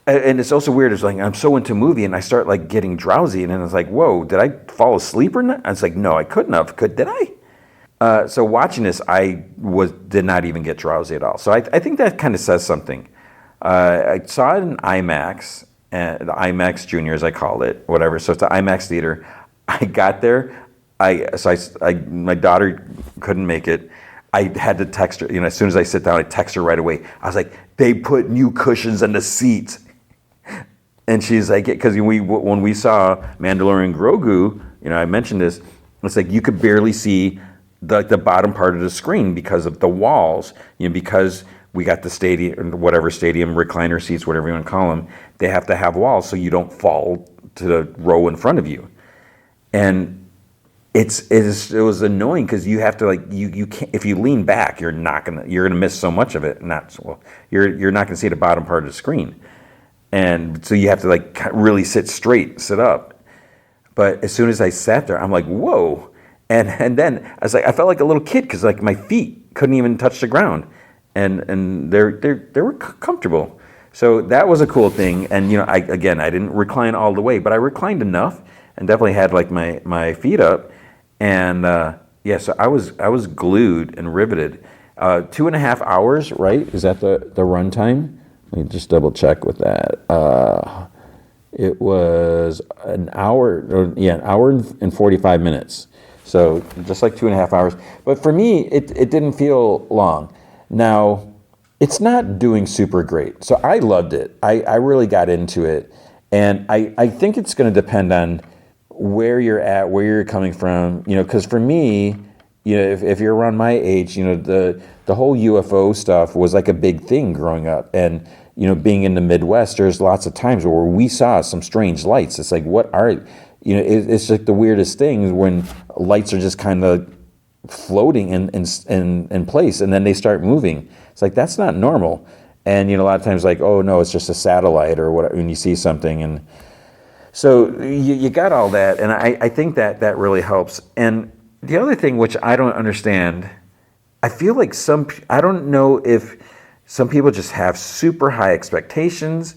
And it's also weird, it's like I'm so into a movie and I start like getting drowsy, and then it's like, whoa, did I fall asleep or not? And it's like, no, I couldn't have. Did I? So watching this, I did not even get drowsy at all. So I think that kind of says something. I saw it in IMAX, the IMAX Junior, as I call it, whatever. So it's the IMAX theater. I got there. My daughter couldn't make it. I had to text her. As soon as I sit down, I text her right away. I was like, they put new cushions in the seats. And she's like, because when we saw Mandalorian Grogu, I mentioned this, it's like you could barely see the bottom part of the screen because of the walls, because we got the stadium recliner seats, whatever you want to call them, they have to have walls so you don't fall to the row in front of you. And it was annoying because you have to you can't, if you lean back, you're gonna miss so much of it. You're not gonna see the bottom part of the screen. And so you have to really sit up. But as soon as I sat there, I'm like, whoa. And then I was like, I felt like a little kid because my feet couldn't even touch the ground. And they were comfortable. So that was a cool thing. And I didn't recline all the way, but I reclined enough and definitely had my feet up. And so I was glued and riveted. 2.5 hours, right? Is that the run time? Let me just double check with that. It was an hour and 45 minutes. So just like 2.5 hours. But for me, it didn't feel long. Now, it's not doing super great. So I loved it. I really got into it. And I think it's going to depend on where you're at, where you're coming from. Because for me, if you're around my age, the whole UFO stuff was like a big thing growing up. And being in the Midwest, there's lots of times where we saw some strange lights. It's like, what are, it's like the weirdest thing when lights are just kind of floating in place and then they start moving. It's like, that's not normal. And, a lot of times like, oh no, it's just a satellite or whatever, when you see something. And so you got all that. And I think that really helps. And the other thing, which I don't understand, I feel like I don't know if some people just have super high expectations.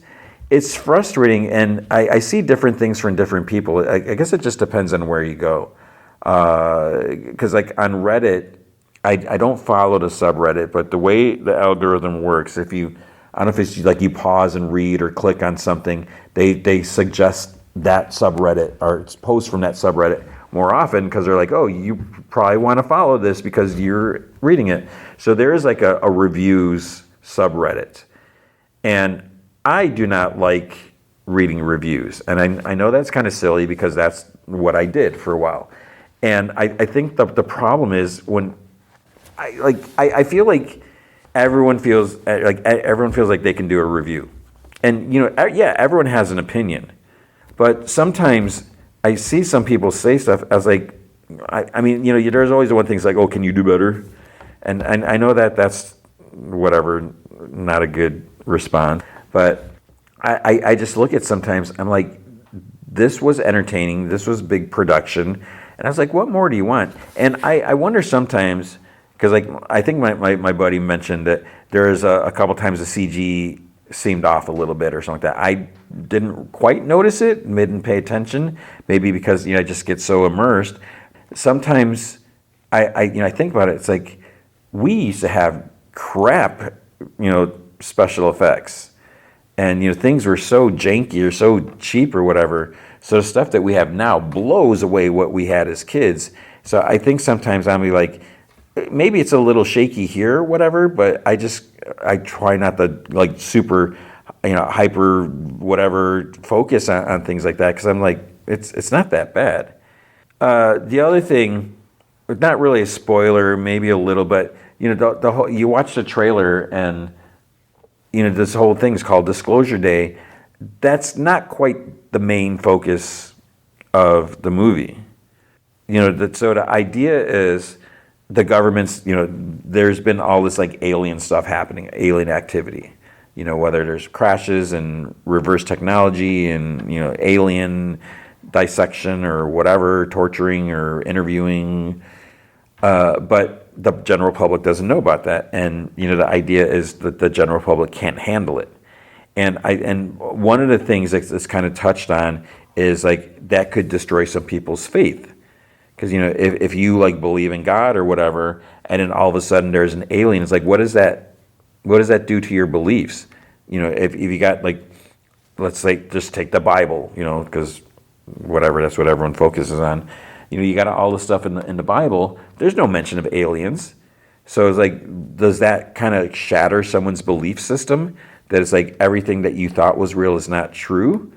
It's frustrating, and I see different things from different people. I guess it just depends on where you go. Because on Reddit, I don't follow the subreddit, but the way the algorithm works, I don't know if it's like you pause and read or click on something, they suggest that subreddit or posts from that subreddit more often because they're like, oh, you probably want to follow this because you're reading it. So there is like a reviews subreddit. And I do not like reading reviews. And I know that's kind of silly because that's what I did for a while. And I think the problem is when I feel like everyone feels like they can do a review. And everyone has an opinion. But sometimes I see some people say stuff as like, there's always one thing, it's like, oh, can you do better? And I know that that's whatever, not a good response, but I just look at sometimes, I'm like, this was entertaining, this was big production, and I was like, what more do you want? And I wonder sometimes, because like I think my buddy mentioned that there's a couple times the CG seemed off a little bit or something like that. I didn't quite notice it, didn't pay attention, maybe because I just get so immersed. Sometimes I think about it, it's like we used to have crap, special effects. And things were so janky or so cheap or whatever. So the stuff that we have now blows away what we had as kids. So I think sometimes I'm like, maybe it's a little shaky here or whatever, but I try not to like super, hyper whatever focus on things like that, because I'm like, it's not that bad. The other thing, not really a spoiler, maybe a little, but the whole, you watch the trailer and this whole thing is called Disclosure Day. That's not quite the main focus of the movie. So the idea is the government's, there's been all this like alien stuff happening, alien activity. Whether there's crashes and reverse technology and, alien dissection or whatever, torturing or interviewing. But the general public doesn't know about that, and the idea is that the general public can't handle it. And one of the things that's kind of touched on is like that could destroy some people's faith, because if you like believe in God or whatever, and then all of a sudden there's an alien, it's like what does that do to your beliefs? If you got like, let's say just take the Bible, because whatever, that's what everyone focuses on. You got all the stuff in the Bible. There's no mention of aliens. So it's like, does that kind of shatter someone's belief system? That it's like everything that you thought was real is not true?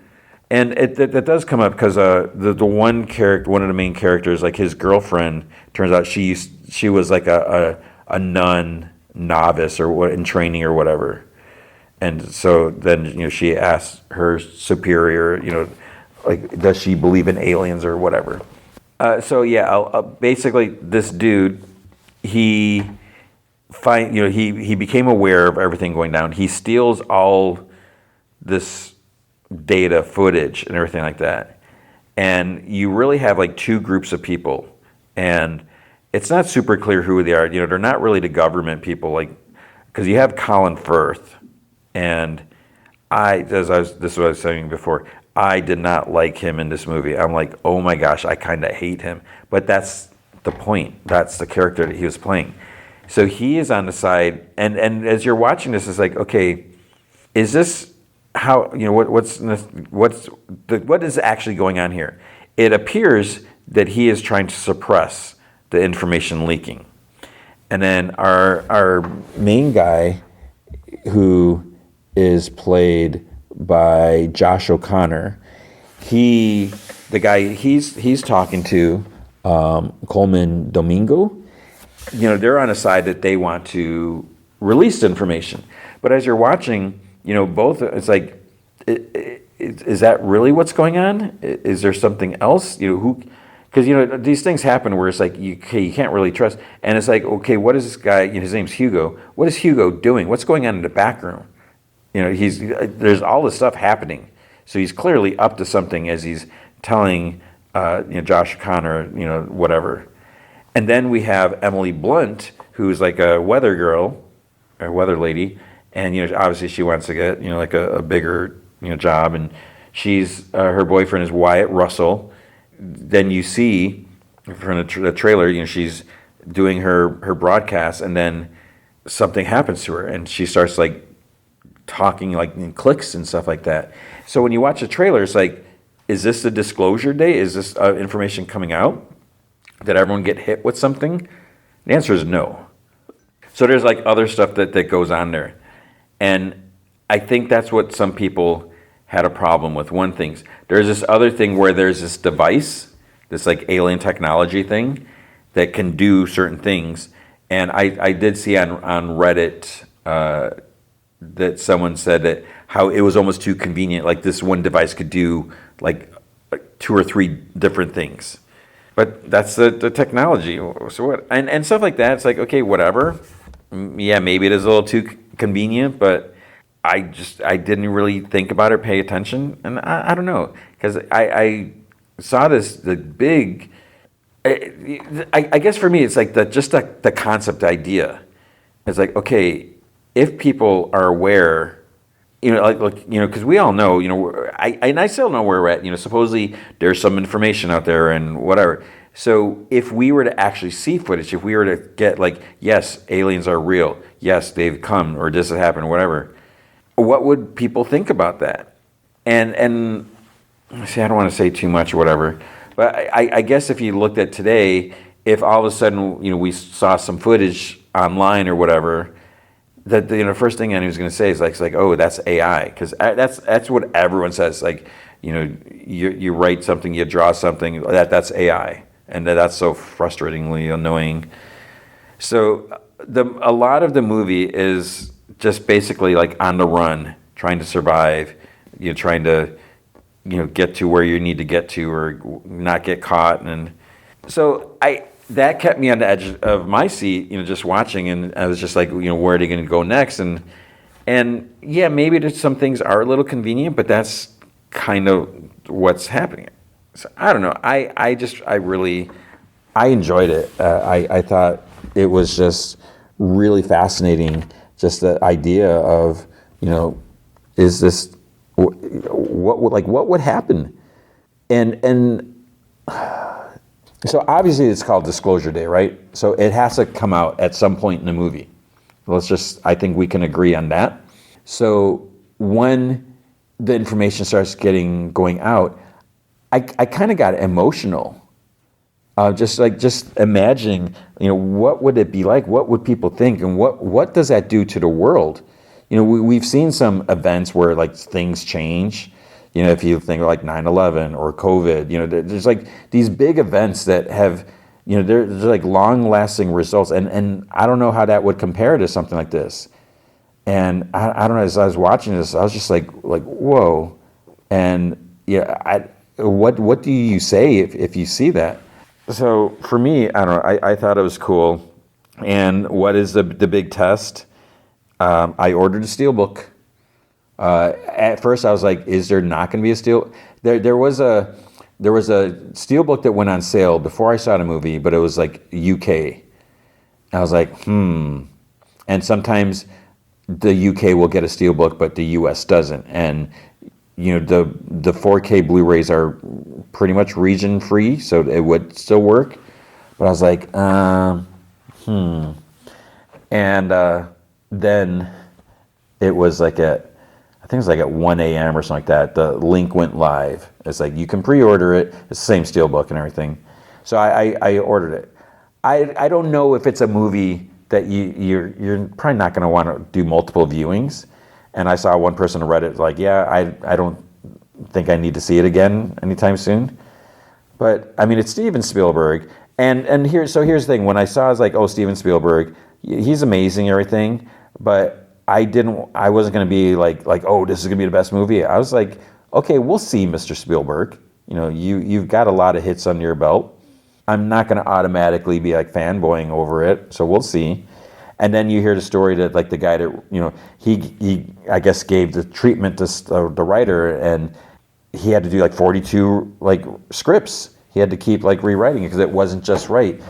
And that does come up because the one character, one of the main characters, like his girlfriend, turns out she was like a nun novice or what in training or whatever. And so then she asks her superior, like, does she believe in aliens or whatever? Basically, this dude, he became aware of everything going down. He steals all this data, footage, and everything like that. And you really have like two groups of people, and it's not super clear who they are. They're not really the government people, like, because you have Colin Firth, and this is what I was saying before. I did not like him in this movie. I'm like, oh my gosh, I kind of hate him. But that's the point. That's the character that he was playing. So he is on the side, and as you're watching this, it's like, okay, is this how, what is actually going on here? It appears that he is trying to suppress the information leaking. And then our main guy, who is played by Josh O'Connor, he's talking to Coleman Domingo. They're on a side that they want to release information. But as you're watching, both, it's like, is that really what's going on? Is there something else? Because these things happen where it's like you can't really trust, and it's like, okay, what is this guy? His name's Hugo. What is Hugo doing? What's going on in the back room? There's all this stuff happening, so he's clearly up to something as he's telling Josh O'Connor, whatever. And then we have Emily Blunt, who's like a weather girl, or weather lady, and obviously she wants to get like a bigger job, and she's her boyfriend is Wyatt Russell. Then you see from the trailer, she's doing her broadcast, and then something happens to her, and she starts like talking like in clicks and stuff like that. So when you watch the trailer, it's like, is this the disclosure day? Is this information coming out? Did everyone get hit with something? The answer is no. So there's like other stuff that goes on there. And I think that's what some people had a problem with. One thing, there's this other thing where there's this device, this like alien technology thing that can do certain things. And I did see on Reddit that someone said that how it was almost too convenient. Like this one device could do like 2 or 3 different things. But that's the technology. So what? And stuff like that. It's like, okay, whatever. Yeah, maybe it is a little too convenient, but I didn't really think about it, pay attention, and I don't know, because I saw the big. I guess for me, it's like the concept idea. It's like, okay, if people are aware, because we all know, I still know where we're at. Supposedly there's some information out there and whatever. So if we were to actually see footage, if we were to get like, yes, aliens are real, yes, they've come, or this has happened, whatever, what would people think about that? And see, I don't want to say too much or whatever, but I guess if you looked at today, if all of a sudden we saw some footage online or whatever, that the first thing anyone's going to say is like, oh, that's AI, because that's what everyone says. Like, you write something, you draw something, that's AI, and that's so frustratingly annoying. So a lot of the movie is just basically like on the run, trying to survive, trying to get to where you need to get to or not get caught, and so that kept me on the edge of my seat, just watching, and I was just like, where are they going to go next? And yeah, maybe some things are a little convenient, but that's kind of what's happening. So I don't know. I really enjoyed it. I thought it was just really fascinating, just the idea of, is this what would happen? And so obviously it's called Disclosure Day, right? So it has to come out at some point in the movie. I think we can agree on that. So when the information starts going out, I kind of got emotional. Just imagining, what would it be like? What would people think? And what does that do to the world? We've seen some events where like things change. If you think like 9/11 or COVID, there's like these big events that have, they're like long-lasting results, and I don't know how that would compare to something like this. And I don't know. As I was watching this, I was just like whoa, and what do you say if you see that? So for me, I don't know. I thought it was cool. And what is the big test? I ordered a steelbook. At first, I was like, "Is there not going to be a steel?" There was a steelbook that went on sale before I saw the movie, but it was like UK. I was like, And sometimes the UK will get a steelbook, but the US doesn't. And the 4K Blu-rays are pretty much region free, so it would still work. But I was like, And then it was like I think it was like at 1 a.m. or something like that. The link went live. It's like you can pre-order it. It's the same steelbook and everything. So I ordered it. I don't know if it's a movie that you're probably not going to want to do multiple viewings. And I saw one person on Reddit like, yeah, I don't think I need to see it again anytime soon. But I mean, it's Steven Spielberg, and here's the thing. When I saw, I was like, oh, Steven Spielberg, he's amazing, everything. But I wasn't going to be like, oh, this is going to be the best movie. I was like, okay, we'll see, Mr. Spielberg. You've got a lot of hits under your belt. I'm not going to automatically be like fanboying over it, so we'll see. And then you hear the story that like the guy that he I guess gave the treatment to the writer, and he had to do like 42 like scripts. He had to keep like rewriting it because it wasn't just right.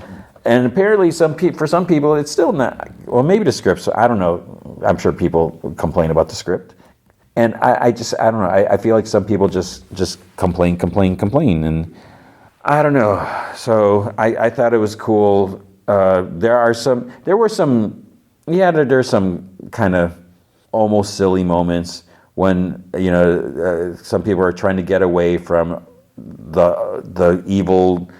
And apparently for some people it's still not. Well, maybe the scripts. I don't know. I'm sure people complain about the script, and I don't know. I feel like some people just complain, and I don't know. So I thought it was cool. There's some kind of almost silly moments when some people are trying to get away from the evil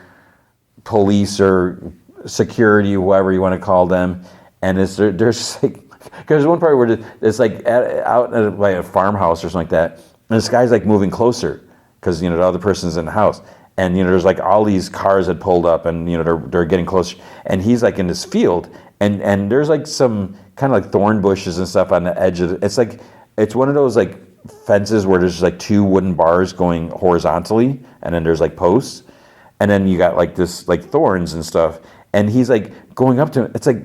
police or security, whoever you want to call them, and there's like, because one part where it's like out by a farmhouse or something like that, and this guy's like moving closer because the other person's in the house. And there's like all these cars had pulled up, and they're getting closer, and he's like in this field, and there's like some kind of like thorn bushes and stuff on the edge of it. It's like it's one of those like fences where there's like two wooden bars going horizontally, and then there's like posts, and then you got like this like thorns and stuff, and he's like going up to him. It's like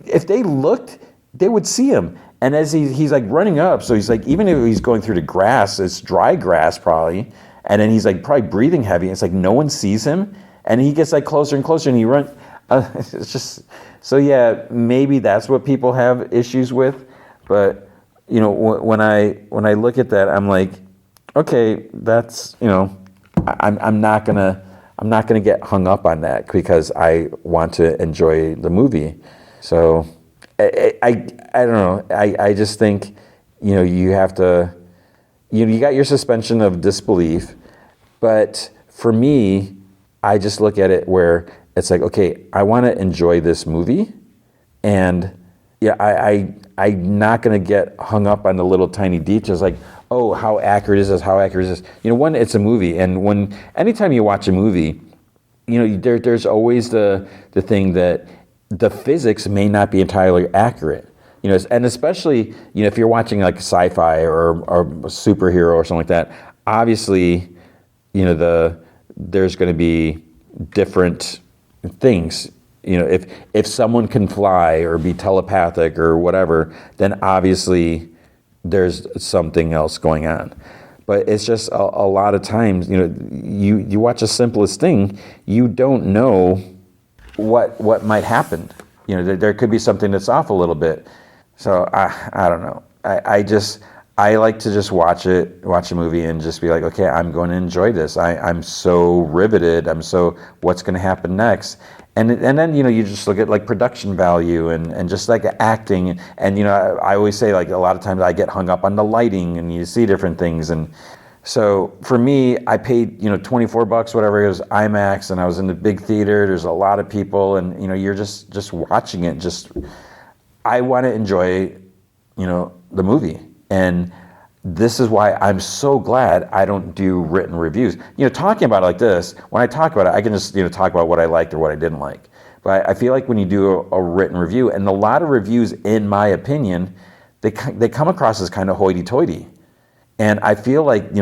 if they looked, they would see him. And as he's like running up, so he's like, even if he's going through the grass, it's dry grass probably, and then he's like probably breathing heavy. It's like no one sees him, and he gets like closer and closer, and he runs. It's just so yeah. Maybe that's what people have issues with, but you know, when I look at that, I'm like, okay, that's I'm not gonna get hung up on that because I want to enjoy the movie. So I don't know. I just think you have to you got your suspension of disbelief, but for me, I just look at it where it's like, okay, I want to enjoy this movie, and yeah, I'm not going to get hung up on the little tiny details like, oh, how accurate is this? How accurate is this? One, it's a movie, and anytime you watch a movie, there's always the thing that the physics may not be entirely accurate. And especially if you're watching like sci-fi or a superhero or something like that, obviously, there's going to be different things. If someone can fly or be telepathic or whatever, then obviously there's something else going on. But it's just a lot of times, you watch the simplest thing, you don't know what might happen. There could be something that's off a little bit. So I don't know. I like to just watch a movie and just be like, okay, I'm going to enjoy this. I'm so riveted. What's going to happen next? And then you just look at like production value and just like acting. And I always say like a lot of times I get hung up on the lighting and you see different things. And so for me, I paid $24, whatever it was, IMAX, and I was in the big theater. There's a lot of people, and you're just watching it. I want to enjoy the movie. And this is why I'm so glad I don't do written reviews. Talking about it like this, when I talk about it, I can just talk about what I liked or what I didn't like. But I feel like when you do a written review, and a lot of reviews, in my opinion, they come across as kind of hoity-toity. And I feel like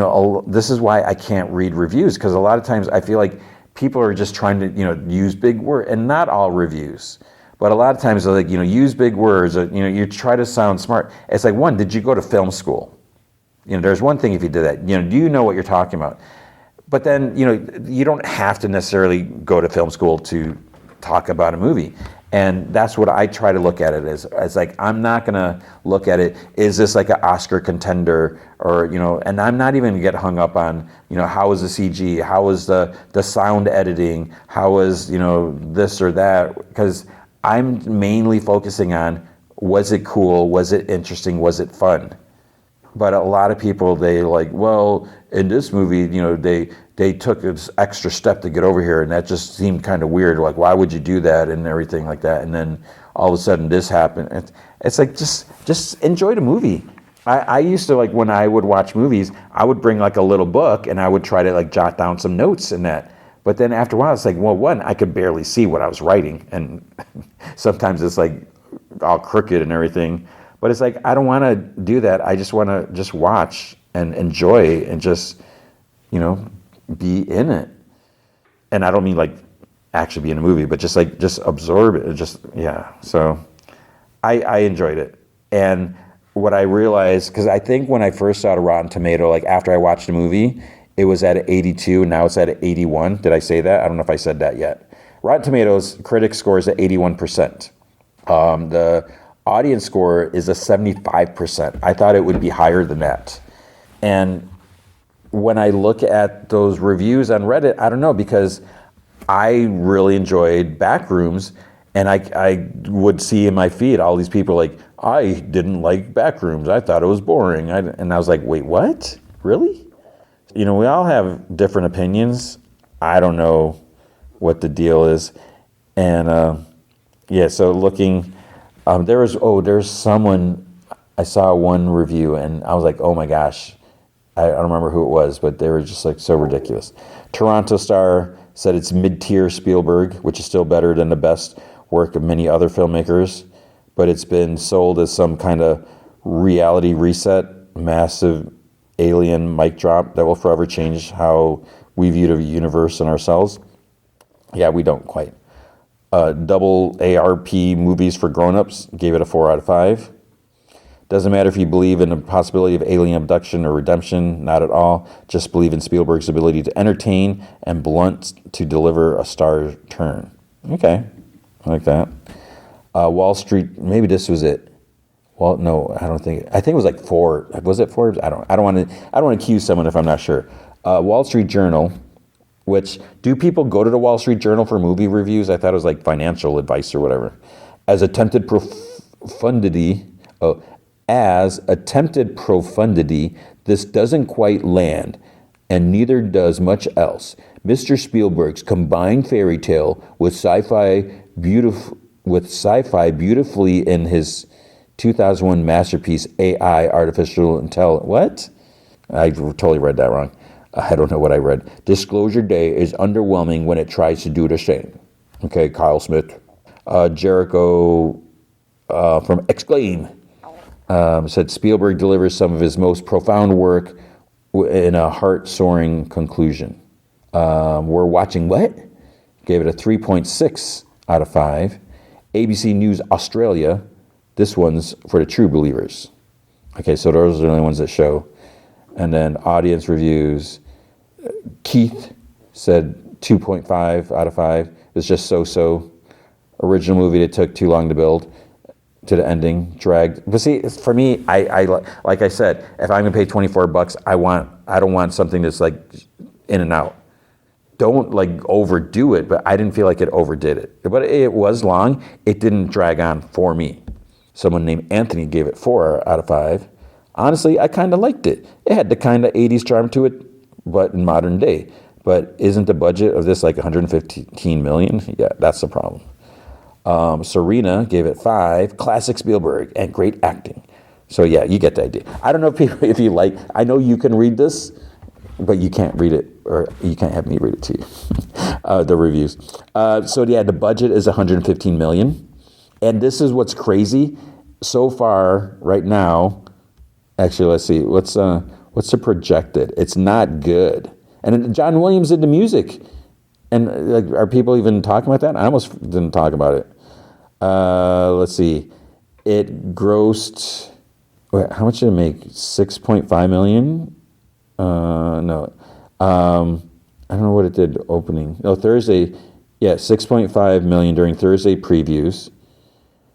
this is why I can't read reviews, because a lot of times I feel like people are just trying to use big words, and not all reviews. But a lot of times they're like, use big words, or, you try to sound smart. It's like, one, did you go to film school? There's one thing if you did that. Do you know what you're talking about? But then, you don't have to necessarily go to film school to talk about a movie. And that's what I try to look at it as like, I'm not going to look at it, is this like an Oscar contender? Or, and I'm not even going to get hung up on, how is the CG? How is the sound editing? How is, this or that? Because I'm mainly focusing on, was it cool? Was it interesting? Was it fun? But a lot of people, they like, well, in this movie, they took this extra step to get over here, and that just seemed kind of weird. Like, why would you do that and everything like that? And then all of a sudden this happened. It's like, just enjoy the movie. I used to, like, when I would watch movies, I would bring like a little book and I would try to like jot down some notes in that. But then after a while, it's like, well, one, I could barely see what I was writing. And sometimes it's like all crooked and everything. But it's like, I don't want to do that. I just want to just watch and enjoy and just, be in it. And I don't mean like actually be in a movie, but just absorb it. Yeah. So I enjoyed it. And what I realized, because I think when I first saw the Rotten Tomato, like after I watched the movie, it was at 82, and now it's at 81. Did I say that? I don't know if I said that yet. Rotten Tomatoes, critic score is at 81%. The audience score is a 75%. I thought it would be higher than that. And when I look at those reviews on Reddit, I don't know, because I really enjoyed Backrooms, and I would see in my feed all these people like, I didn't like Backrooms. I thought it was boring. And I was like, wait, what? Really? We all have different opinions. I don't know what the deal is. And so looking, there's someone, I saw one review and I was like, oh my gosh, I don't remember who it was, but they were just like so ridiculous. Toronto Star said it's mid-tier Spielberg, which is still better than the best work of many other filmmakers, but it's been sold as some kind of reality reset, massive alien mic drop that will forever change how we view the universe and ourselves. Yeah, we don't quite. Double ARP movies for grown-ups, gave it a 4 out of 5. Doesn't matter if you believe in the possibility of alien abduction or redemption, not at all. Just believe in Spielberg's ability to entertain and Blunt to deliver a star turn. Okay, I like that. Wall Street, maybe this was it. Well, no, I don't think. I think it was like 4. Was it 4? I don't want to accuse someone if I'm not sure. Wall Street Journal, which, do people go to the Wall Street Journal for movie reviews? I thought it was like financial advice or whatever. As attempted profundity, this doesn't quite land, and neither does much else. Mr. Spielberg's combined fairy tale with sci-fi beautifully in his 2001 masterpiece, AI, Artificial Intelligence. What? I totally read that wrong. I don't know what I read. Disclosure Day is underwhelming when it tries to do the same. Okay, Kyle Smith. Jericho from Exclaim said Spielberg delivers some of his most profound work in a heart-soaring conclusion. We're watching what? Gave it a 3.6 out of 5. ABC News Australia. This one's for the true believers. Okay, so those are the only ones that show. And then audience reviews. Keith said 2.5 out of 5. It's just so-so. Original movie that took too long to build. To the ending, dragged. But see, for me, I like I said, if I'm gonna pay $24, I don't want something that's like in and out. Don't like overdo it, but I didn't feel like it overdid it. But it was long. It didn't drag on for me. Someone named Anthony gave it 4 out of 5. Honestly, I kind of liked it. It had the kind of 80s charm to it, but in modern day. But isn't the budget of this like 115 million? Yeah, that's the problem. Serena gave it 5. Classic Spielberg and great acting. So yeah, you get the idea. I don't know if you like. I know you can read this, but you can't read it, or you can't have me read it to you. The reviews. So yeah, the budget is 115 million, and this is what's crazy. So far, right now, actually, let's see. What's the projected? It's not good. And John Williams did the music. And like, are people even talking about that? I almost didn't talk about it. Let's see. It grossed. How much did it make? 6.5 million. No. I don't know what it did opening. No, Thursday. Yeah, 6.5 million during Thursday previews.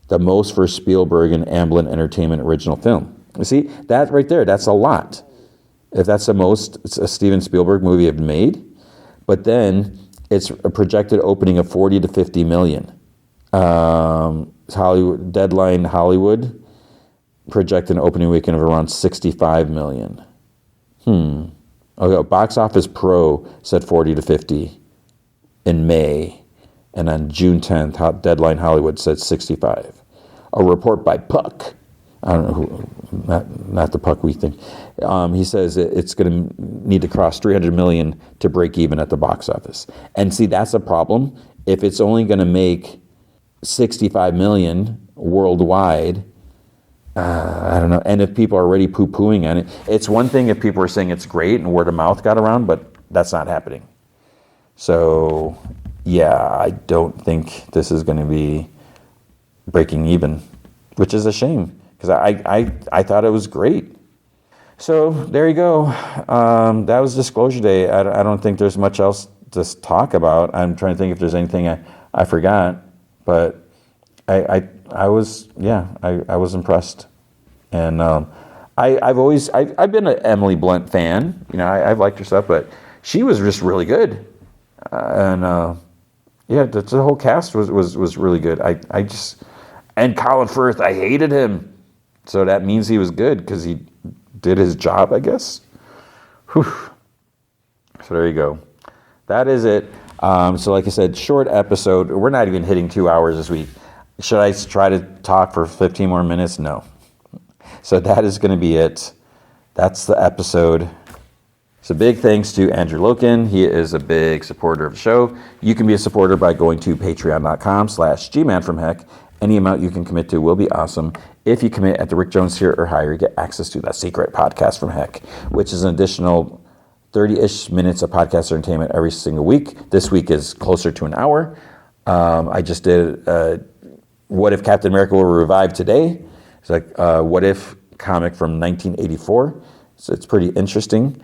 The most for Spielberg and Amblin Entertainment original film. You see that right there? That's a lot. If that's the most a Steven Spielberg movie have made, but then. It's a projected opening of 40 to 50 million. Hollywood Deadline Hollywood projected an opening weekend of around 65 million. Okay, Box Office Pro said 40 to 50 in May, and on June 10th, Deadline Hollywood said 65. A report by Puck. I don't know who, not the Puck we think. He says it's going to need to cross 300 million to break even at the box office. And see, that's a problem. If it's only going to make 65 million worldwide, I don't know. And if people are already poo-pooing on it, it's one thing if people are saying it's great and word of mouth got around, but that's not happening. So, yeah, I don't think this is going to be breaking even, which is a shame. Because I thought it was great. So there you go. That was Disclosure Day. I don't think there's much else to talk about. I'm trying to think if there's anything I forgot. But I was impressed. And I've been an Emily Blunt fan. You know, I've liked her stuff, but she was just really good. The whole cast was really good. And Colin Firth, I hated him. So that means he was good because he did his job, I guess. Whew. So there you go. That is it. So like I said, short episode. We're not even hitting 2 hours this week. Should I try to talk for 15 more minutes? No. So that is going to be it. That's the episode. So big thanks to Andrew Loken. He is a big supporter of the show. You can be a supporter by going to patreon.com/gmanfromheck. Any amount you can commit to will be awesome. If you commit at the Rick Jones tier or higher, you get access to that secret podcast from Heck, which is an additional 30-ish minutes of podcast entertainment every single week. This week is closer to an hour. I just did What If Captain America Were Revived Today? It's like What If comic from 1984. So it's pretty interesting.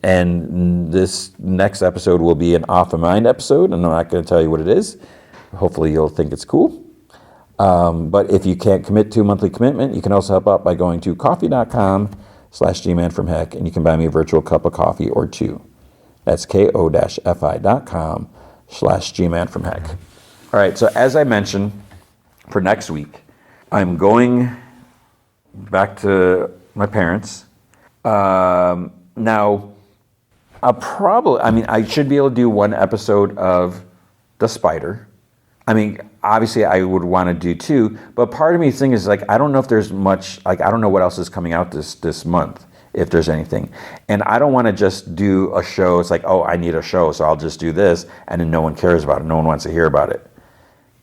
And this next episode will be an Off of Mind episode, and I'm not going to tell you what it is. Hopefully you'll think it's cool. But if you can't commit to a monthly commitment, you can also help out by going to coffee.com/gmanfromheck, and you can buy me a virtual cup of coffee or two. That's ko-fi.com/gmanfromheck. All right, so as I mentioned, for next week, I'm going back to my parents. Now, I should be able to do one episode of The Spider. I mean, obviously I would want to do two, but part of me thinking is like, I don't know if there's much, like, I don't know what else is coming out this month, if there's anything. And I don't want to just do a show. It's like, oh, I need a show, so I'll just do this, and then no one cares about it. No one wants to hear about it.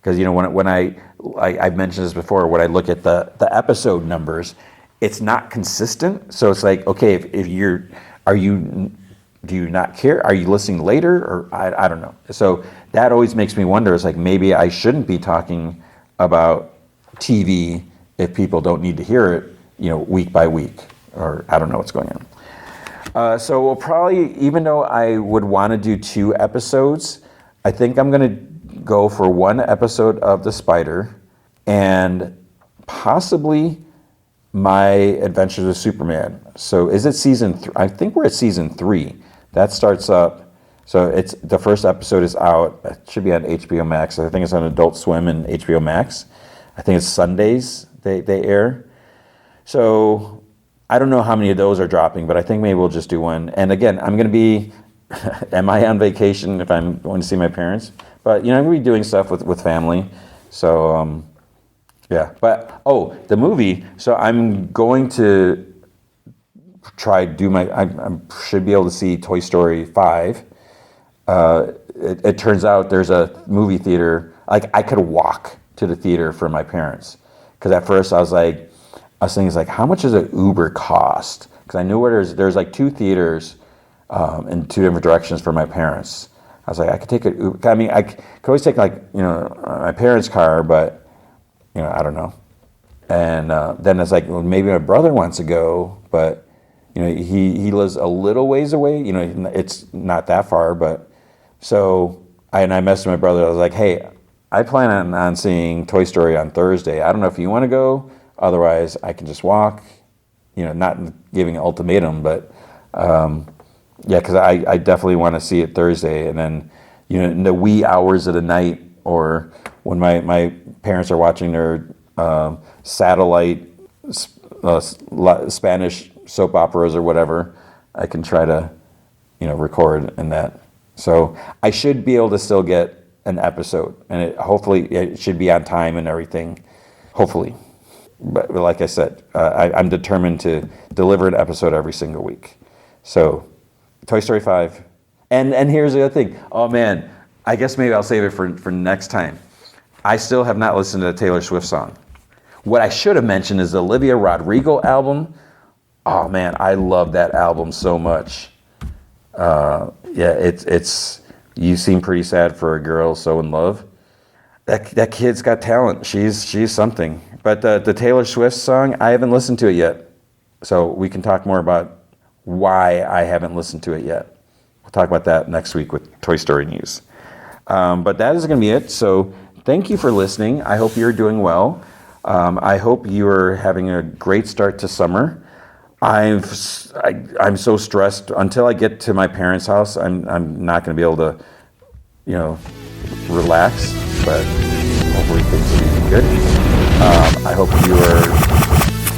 Because, you know, when I've mentioned this before, when I look at the episode numbers, it's not consistent. So it's like, okay, do you not care? Are you listening later? Or I don't know. So that always makes me wonder. It's like, maybe I shouldn't be talking about TV if people don't need to hear it, you know, week by week, or I don't know what's going on. So we'll probably, even though I would want to do 2 episodes, I think I'm going to go for 1 episode of The Spider and possibly My Adventures with Superman. So is it season 3? I think we're at season 3. That starts up. So it's the first episode is out. It should be on HBO Max. I think it's on Adult Swim and HBO Max. I think it's Sundays they air. So I don't know how many of those are dropping, but I think maybe we'll just do 1. And again, I'm going to be, am I on vacation if I'm going to see my parents? But, you know, I'm going to be doing stuff with family. So, yeah. But, the movie. So I'm going to I should be able to see Toy Story 5. It turns out there's a movie theater. Like, I could walk to the theater for my parents. Because at first I was thinking, like, how much does an Uber cost? Because I knew where there's like 2 theaters in 2 different directions for my parents. I was like, I could take an Uber. I mean, I could always take, like, you know, my parents' car, but, you know, I don't know. And then it's like, well, maybe my brother wants to go, but, you know, he lives a little ways away. You know, it's not that far, but so I messaged my brother. I was like, hey, I plan on seeing Toy Story on Thursday. I don't know if you want to go. Otherwise, I can just walk. You know, not giving an ultimatum, but yeah, because I definitely want to see it Thursday. And then, you know, in the wee hours of the night, or when my parents are watching their satellite Spanish soap operas or whatever, I can try to, you know, record in that. So I should be able to still get an episode, and hopefully it should be on time and everything. Hopefully. But like I said, I'm determined to deliver an episode every single week. So, Toy Story 5. And here's the other thing. Oh man, I guess maybe I'll save it for next time. I still have not listened to the Taylor Swift song. What I should have mentioned is the Olivia Rodrigo album. Oh man, I love that album so much. Yeah, it's. You seem pretty sad for a girl so in love. That kid's got talent. She's something. But the Taylor Swift song, I haven't listened to it yet. So we can talk more about why I haven't listened to it yet. We'll talk about that next week with Toy Story news. But that is going to be it. So thank you for listening. I hope you're doing well. I hope you're having a great start to summer. I'm so stressed. Until I get to my parents' house, I'm not going to be able to, you know, relax. But hopefully things will be good. I hope you are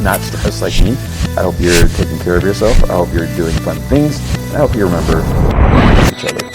not stressed like me. I hope you're taking care of yourself. I hope you're doing fun things. I hope you remember each other.